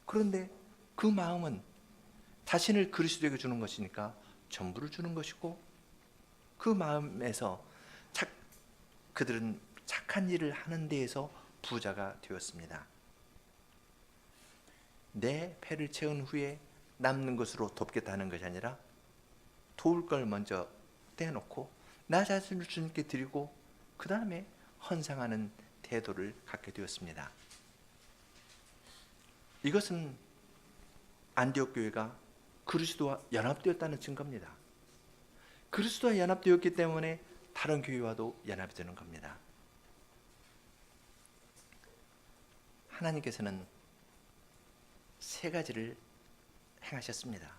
그런데 그 마음은 자신을 그리스도에게 주는 것이니까 전부를 주는 것이고, 그 마음에서 그들은 착한 일을 하는 데에서 부자가 되었습니다. 내 배를 채운 후에 남는 것으로 돕겠다는 것이 아니라 도울 걸 먼저 떼놓고 나 자신을 주님께 드리고 그 다음에 헌상하는 태도를 갖게 되었습니다. 이것은 안디옥 교회가 그리스도와 연합되었다는 증거입니다. 그리스도와 연합되었기 때문에 다른 교회와도 연합이 되는 겁니다. 하나님께서는 세 가지를 행하셨습니다.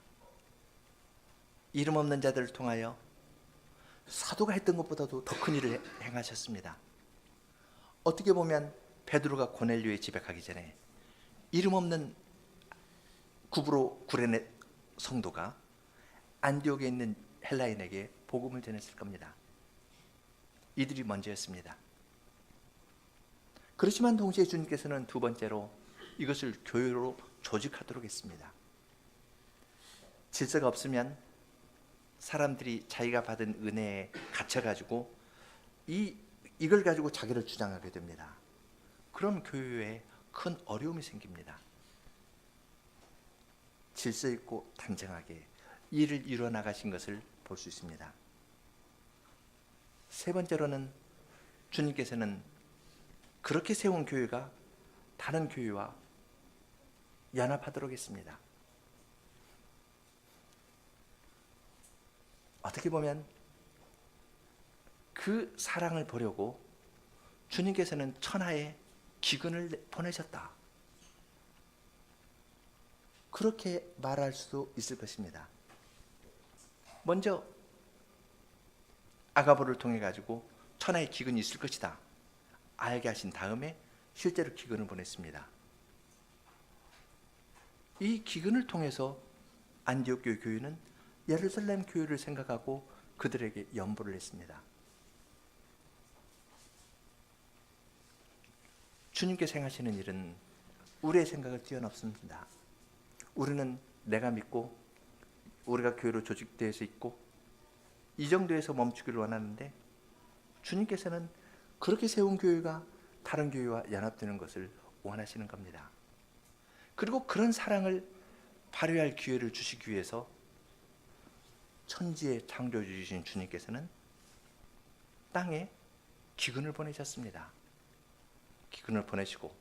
이름 없는 자들을 통하여 사도가 했던 것보다도 더 큰 일을 행하셨습니다. 어떻게 보면 베드로가 고넬료의 집에 가기 전에 이름 없는 구브로 구레네 성도가 안디옥에 있는 헬라인에게 복음을 전했을 겁니다. 이들이 먼저였습니다. 그렇지만 동시에 주님께서는 두 번째로 이것을 교회로 조직하도록 했습니다. 질서가 없으면 사람들이 자기가 받은 은혜에 갇혀가지고 이걸 가지고 자기를 주장하게 됩니다. 그럼 교회에 큰 어려움이 생깁니다. 질서 있고 단정하게 일을 이루어 나가신 것을 볼 수 있습니다. 세 번째로는 주님께서는 그렇게 세운 교회가 다른 교회와 연합하도록 했습니다. 어떻게 보면 그 사랑을 보려고 주님께서는 천하에 기근을 보내셨다, 그렇게 말할 수도 있을 것입니다. 먼저 아가보를 통해 가지고 천하에 기근이 있을 것이다 알게 하신 다음에 실제로 기근을 보냈습니다. 이 기근을 통해서 안디옥 교회는 예루살렘 교회를 생각하고 그들에게 연보를 했습니다. 주님께서 행하시는 일은 우리의 생각을 뛰어넘습니다. 우리는 내가 믿고 우리가 교회로 조직되어 있고 이 정도에서 멈추기를 원하는데, 주님께서는 그렇게 세운 교회가 다른 교회와 연합되는 것을 원하시는 겁니다. 그리고 그런 사랑을 발휘할 기회를 주시기 위해서 천지의 창조주이신 주님께서는 땅에 기근을 보내셨습니다. 기근을 보내시고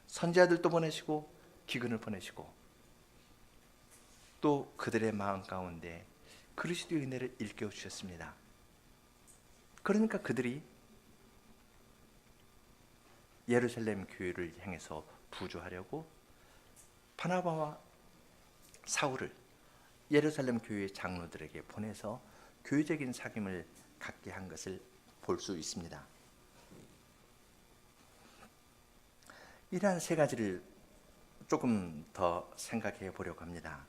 선지자들도 보내시고 기근을 보내시고 또 그들의 마음 가운데 그리스도의 은혜를 일깨워 주셨습니다. 그러니까 그들이 예루살렘 교회를 향해서 부조하려고 바나바와 사울을 예루살렘 교회의 장로들에게 보내서 교회적인 사귐을 갖게 한 것을 볼 수 있습니다. 이러한 세 가지를 조금 더 생각해 보려고 합니다.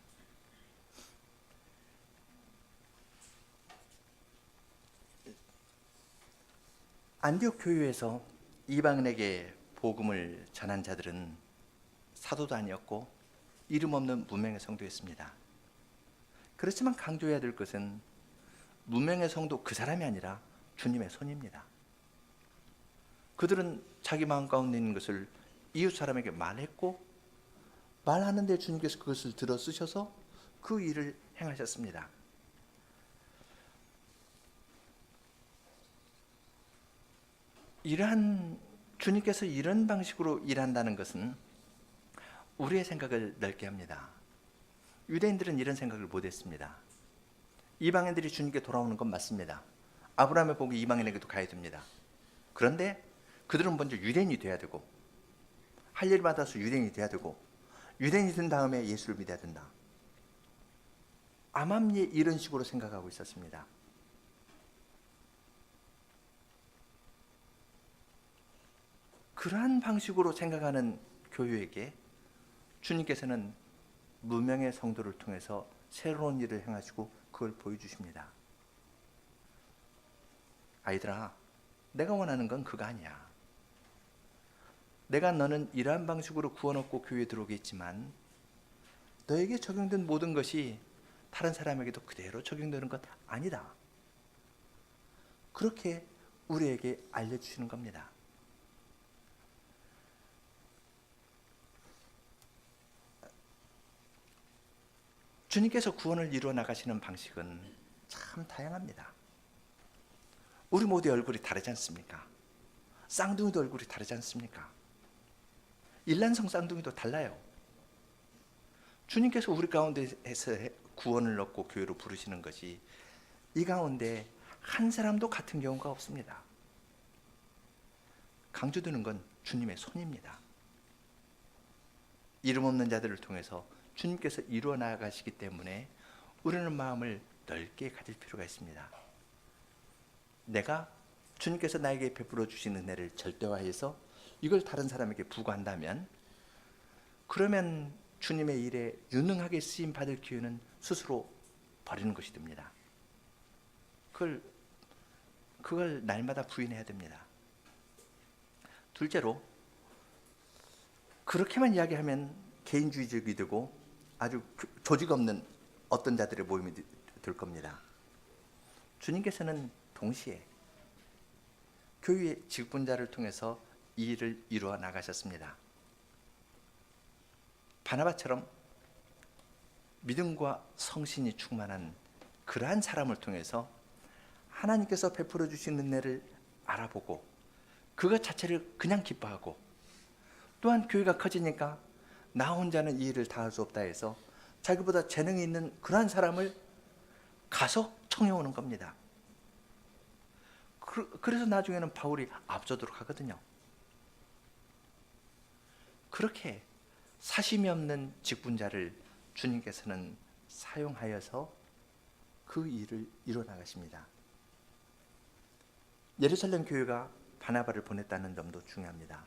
안디옥 교회에서 이방인에게 복음을 전한 자들은 사도도 아니었고 이름 없는 무명의 성도였습니다. 그렇지만 강조해야 될 것은 무명의 성도 그 사람이 아니라 주님의 손입니다. 그들은 자기 마음 가운데 있는 것을 이웃 사람에게 말했고 말하는데 주님께서 그것을 들어 쓰셔서 그 일을 행하셨습니다. 주님께서 이런 방식으로 일한다는 것은 우리의 생각을 넓게 합니다. 유대인들은 이런 생각을 못했습니다. 이방인들이 주님께 돌아오는 건 맞습니다. 아브라함의 복이 이방인에게도 가야 됩니다. 그런데 그들은 먼저 유대인이 돼야 되고, 할 일 받아서 유대인이 돼야 되고, 유대인이 된 다음에 예수를 믿어야 된다. 암암리에 이런 식으로 생각하고 있었습니다. 그러한 방식으로 생각하는 교회에게 주님께서는 무명의 성도를 통해서 새로운 일을 행하시고 그걸 보여주십니다. 아이들아, 내가 원하는 건 그거 아니야. 내가 너는 이러한 방식으로 구원 얻고 교회에 들어오게 했지만 너에게 적용된 모든 것이 다른 사람에게도 그대로 적용되는 것 아니다. 그렇게 우리에게 알려주시는 겁니다. 주님께서 구원을 이루어 나가시는 방식은 참 다양합니다. 우리 모두의 얼굴이 다르지 않습니까? 쌍둥이도 얼굴이 다르지 않습니까? 일란성 쌍둥이도 달라요. 주님께서 우리 가운데에서 구원을 얻고 교회로 부르시는 것이 이 가운데 한 사람도 같은 경우가 없습니다. 강조되는 건 주님의 손입니다. 이름 없는 자들을 통해서 주님께서 이루어 나가시기 때문에 우리는 마음을 넓게 가질 필요가 있습니다. 내가 주님께서 나에게 베풀어 주신 은혜를 절대화해서 이걸 다른 사람에게 부과한다면, 그러면 주님의 일에 유능하게 쓰임 받을 기회는 스스로 버리는 것이 됩니다. 그걸 날마다 부인해야 됩니다. 둘째로, 그렇게만 이야기하면 개인주의적이 되고 아주 조직 없는 어떤 자들의 모임이 될 겁니다. 주님께서는 동시에 교회의 직분자를 통해서 이 일을 이루어 나가셨습니다. 바나바처럼 믿음과 성신이 충만한 그러한 사람을 통해서 하나님께서 베풀어 주신 은혜를 알아보고 그것 자체를 그냥 기뻐하고, 또한 교회가 커지니까 나 혼자는 이 일을 다 할 수 없다 해서 자기보다 재능이 있는 그러한 사람을 가서 청해오는 겁니다. 그래서 나중에는 바울이 앞서도록 하거든요. 그렇게 사심이 없는 직분자를 주님께서는 사용하여서 그 일을 이루어 나가십니다. 예루살렘 교회가 바나바를 보냈다는 점도 중요합니다.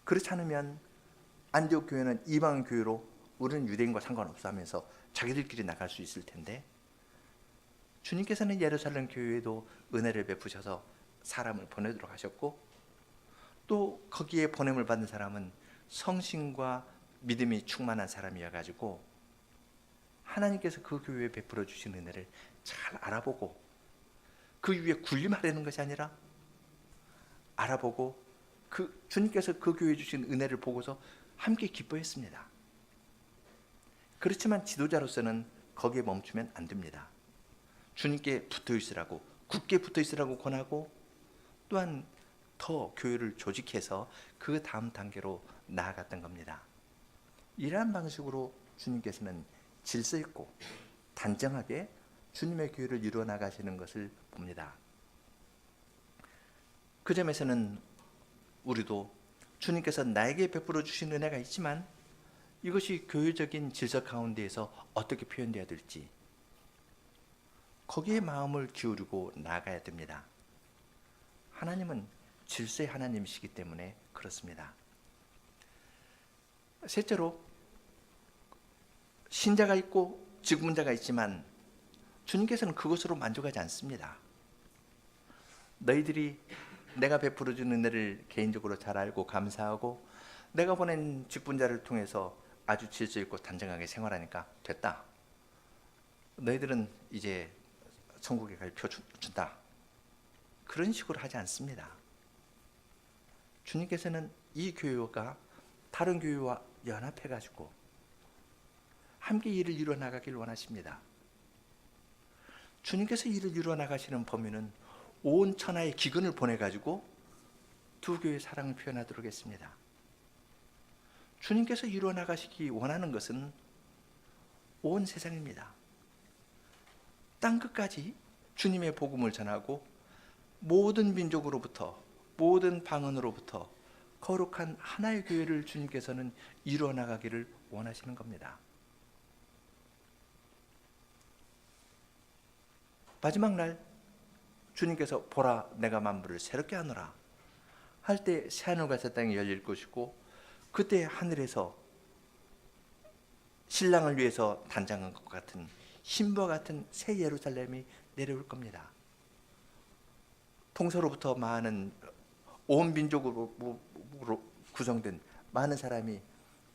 그렇지 않으면 안디옥 교회는 이방 교회로 우리는 유대인과 상관없어 하면서 자기들끼리 나갈 수 있을 텐데, 주님께서는 예루살렘 교회에도 은혜를 베푸셔서 사람을 보내도록 하셨고, 또 거기에 보냄을 받은 사람은 성신과 믿음이 충만한 사람이어가지고 하나님께서 그 교회에 베풀어 주신 은혜를 잘 알아보고 그 위에 군림하려는 것이 아니라 알아보고 주님께서 그 교회에 주신 은혜를 보고서 함께 기뻐했습니다. 그렇지만 지도자로서는 거기에 멈추면 안 됩니다. 주님께 붙어 있으라고, 굳게 붙어 있으라고 권하고, 또한 더 교회를 조직해서 그 다음 단계로 나아갔던 겁니다. 이러한 방식으로 주님께서는 질서 있고 단정하게 주님의 교회를 이루어 나가시는 것을 봅니다. 그 점에서는 우리도 주님께서 나에게 베풀어 주신 은혜가 있지만 이것이 교회적인 질서 가운데에서 어떻게 표현되어야 될지 거기에 마음을 기울이고 나아가야 됩니다. 하나님은 질서의 하나님이시기 때문에 그렇습니다. 셋째로, 신자가 있고 직분자가 있지만 주님께서는 그것으로 만족하지 않습니다. 너희들이 내가 베풀어 준 은혜를 개인적으로 잘 알고 감사하고 내가 보낸 직분자를 통해서 아주 질서 있고 단정하게 생활하니까 됐다. 너희들은 이제 천국에 갈 표 준다. 그런 식으로 하지 않습니다. 주님께서는 이 교회가 다른 교회와 연합해가지고 함께 일을 이루어나가길 원하십니다. 주님께서 일을 이루어나가시는 범위는 온 천하의 기근을 보내가지고 두 교회의 사랑을 표현하도록 했습니다. 주님께서 이루어나가시기 원하는 것은 온 세상입니다. 땅끝까지 주님의 복음을 전하고 모든 민족으로부터 모든 방언으로부터 거룩한 하나의 교회를 주님께서는 이루어나가기를 원하시는 겁니다. 마지막 날 주님께서 보라 내가 만물을 새롭게 하노라 할 때 새하늘과 새 땅이 열릴 것이고 그때 하늘에서 신랑을 위해서 단장한 것 같은 신부와 같은 새 예루살렘이 내려올 겁니다. 동서로부터 많은 온 민족으로 구성된 많은 사람이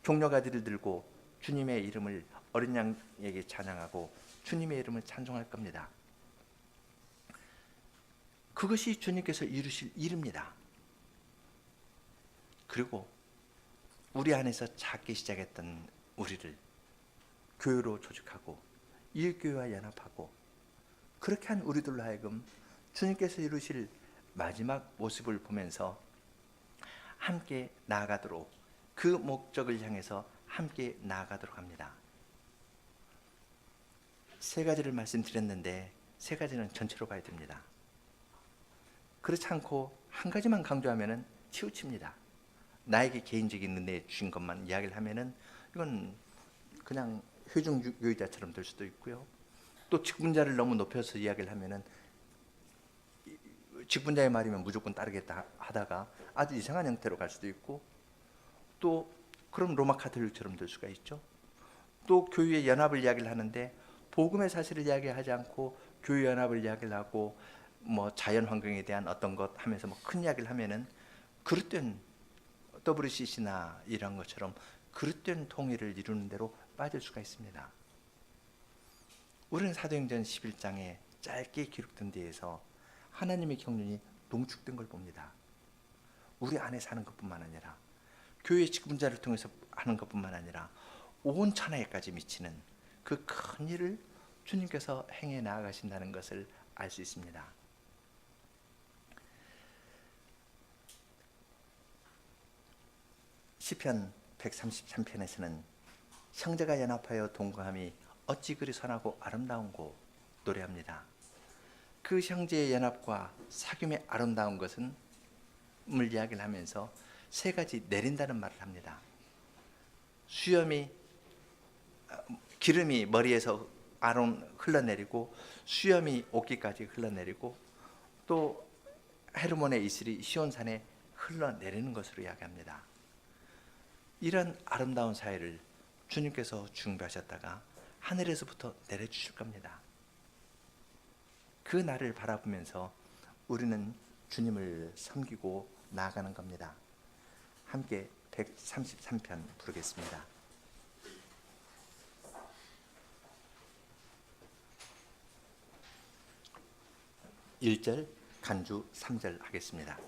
종려가지를 들고 주님의 이름을 어린 양에게 찬양하고 주님의 이름을 찬송할 겁니다. 그것이 주님께서 이루실 일입니다. 그리고 우리 안에서 작게 시작했던 우리를 교회로 조직하고 일교회와 연합하고 그렇게 한 우리들로 하여금 주님께서 이루실 마지막 모습을 보면서 함께 나아가도록 그 목적을 향해서 함께 나아가도록 합니다. 세 가지를 말씀드렸는데 세 가지는 전체로 봐야 됩니다. 그렇지 않고 한 가지만 강조하면 치우칩니다. 나에게 개인적인 은혜 주신 것만 이야기를 하면 이건 그냥 회중유의자처럼 될 수도 있고요. 또 직분자를 너무 높여서 이야기를 하면 직분자의 말이면 무조건 따르겠다 하다가 아주 이상한 형태로 갈 수도 있고 또 그럼 로마 카톨릭처럼 될 수가 있죠. 또 교회의 연합을 이야기를 하는데 복음의 사실을 이야기하지 않고 교회 연합을 이야기를 하고 뭐 자연 환경에 대한 어떤 것 하면서 뭐 큰 이야기를 하면은 그릇된 WCC나 이런 것처럼 그릇된 통일을 이루는 대로 빠질 수가 있습니다. 우리는 사도행전 11장에 짧게 기록된 데에서 하나님의 경륜이 농축된 걸 봅니다. 우리 안에 사는 것뿐만 아니라 교회 직분자를 통해서 하는 것뿐만 아니라 온 천하에까지 미치는 그 큰 일을 주님께서 행해 나아가신다는 것을 알 수 있습니다. 시편 133편에서는 형제가 연합하여 동거함이 어찌 그리 선하고 아름다운고 노래합니다. 그 형제의 연합과 사귐의 아름다운 것은 을 이야기를 하면서 세 가지 내린다는 말을 합니다. 기름이 머리에서 아론 흘러내리고 수염이 옷깃까지 흘러내리고 또 헤르몬의 이슬이 시온산에 흘러내리는 것으로 이야기합니다. 이런 아름다운 사회를 주님께서 준비하셨다가 하늘에서부터 내려주실 겁니다. 그 날을 바라보면서 우리는 주님을 섬기고 나아가는 겁니다. 함께 133편 부르겠습니다. 1절 간주 3절 하겠습니다.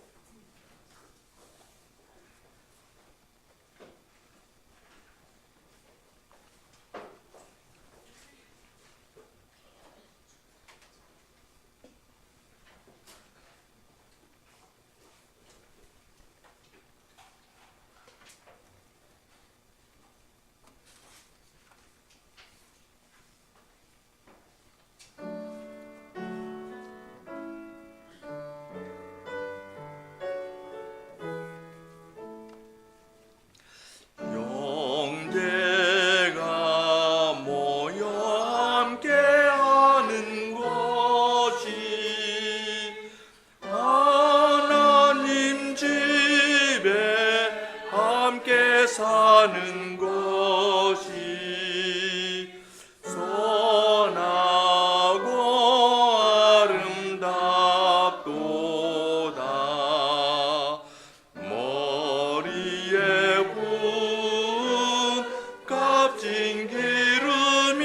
사는 것이 선하고 아름답도다. 머리에 부은 값진 기름이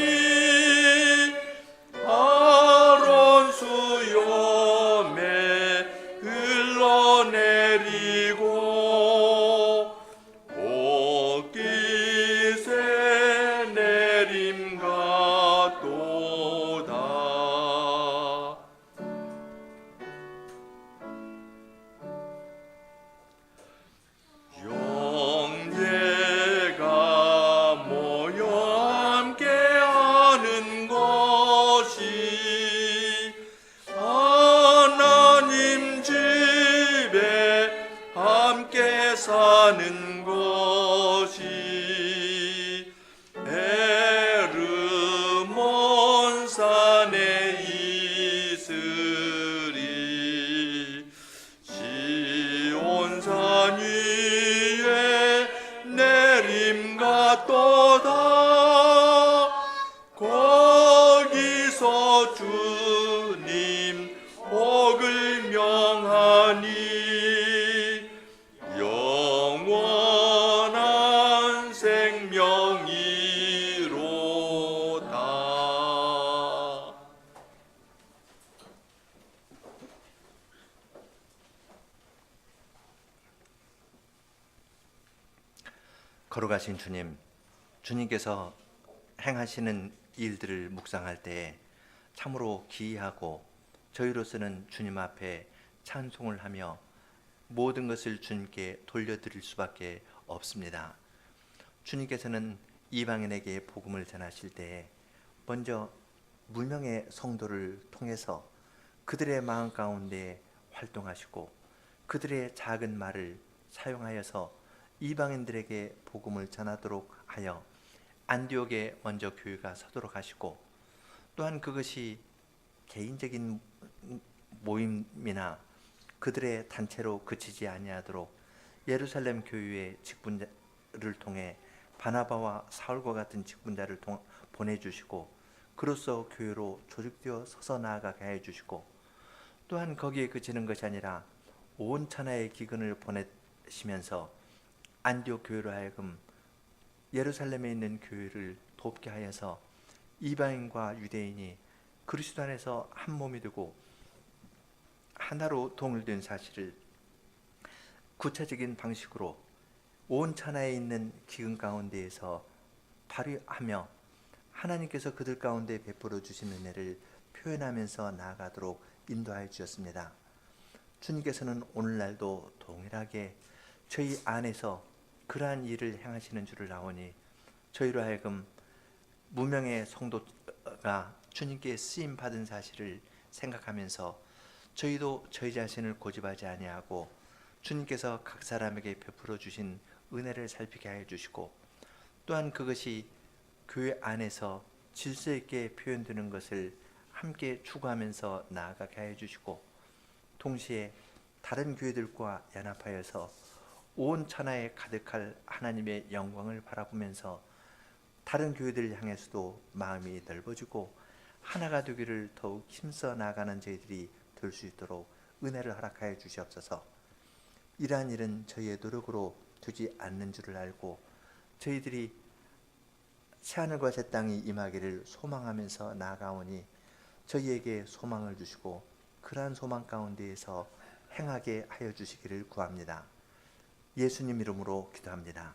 아론 수염에 흘러내리고 내림 같도다. 형제가 모여 함께하는 것이 하나님 집에 함께 사는 것이 에르몬 산에 있으리. 시온산 위에 내림 같도다. 거기서 주님 복을 명하니 영원한 생명이로다. 걸어가신 주님, 주님께서 행하시는 일들을 묵상할 때 참으로 기이하고 저희로서는 주님 앞에 찬송을 하며 모든 것을 주님께 돌려드릴 수밖에 없습니다. 주님께서는 이방인에게 복음을 전하실 때에 먼저 무명의 성도를 통해서 그들의 마음 가운데 활동하시고 그들의 작은 말을 사용하여서 이방인들에게 복음을 전하도록 하여 안디옥에 먼저 교회가 서도록 하시고, 또한 그것이 개인적인 모임이나 그들의 단체로 그치지 아니하도록 예루살렘 교회의 직분자를 통해 바나바와 사울과 같은 직분자를 보내주시고 그로써 교회로 조직되어 서서 나아가게 해주시고, 또한 거기에 그치는 것이 아니라 온 천하의 기근을 보내시면서 안디옥 교회로 하여금 예루살렘에 있는 교회를 돕게 하여서 이방인과 유대인이 그리스도 안에서 한 몸이 되고 하나로 통일된 사실을 구체적인 방식으로 온 천하에 있는 기근 가운데에서 발휘하며 하나님께서 그들 가운데 베풀어 주신 은혜를 표현하면서 나아가도록 인도하여 주셨습니다. 주님께서는 오늘날도 동일하게 저희 안에서 그러한 일을 행하시는 줄을 아오니 저희로 하여금 무명의 성도가 주님께 쓰임 받은 사실을 생각하면서 저희도 저희 자신을 고집하지 아니하고 주님께서 각 사람에게 베풀어 주신 은혜를 살피게 하여 주시고, 또한 그것이 교회 안에서 질서 있게 표현되는 것을 함께 추구하면서 나아가게 하여 주시고, 동시에 다른 교회들과 연합하여서 온 천하에 가득할 하나님의 영광을 바라보면서 다른 교회들을 향해서도 마음이 넓어지고 하나가 되기를 더욱 힘써 나아가는 저희들이 될 수 있도록 은혜를 허락하여 주시옵소서. 이러한 일은 저희의 노력으로 되지 않는 줄을 알고 저희들이 새하늘과 새 땅이 임하기를 소망하면서 나아가오니 저희에게 소망을 주시고 그러한 소망 가운데에서 행하게 하여 주시기를 구합니다. 예수님 이름으로 기도합니다.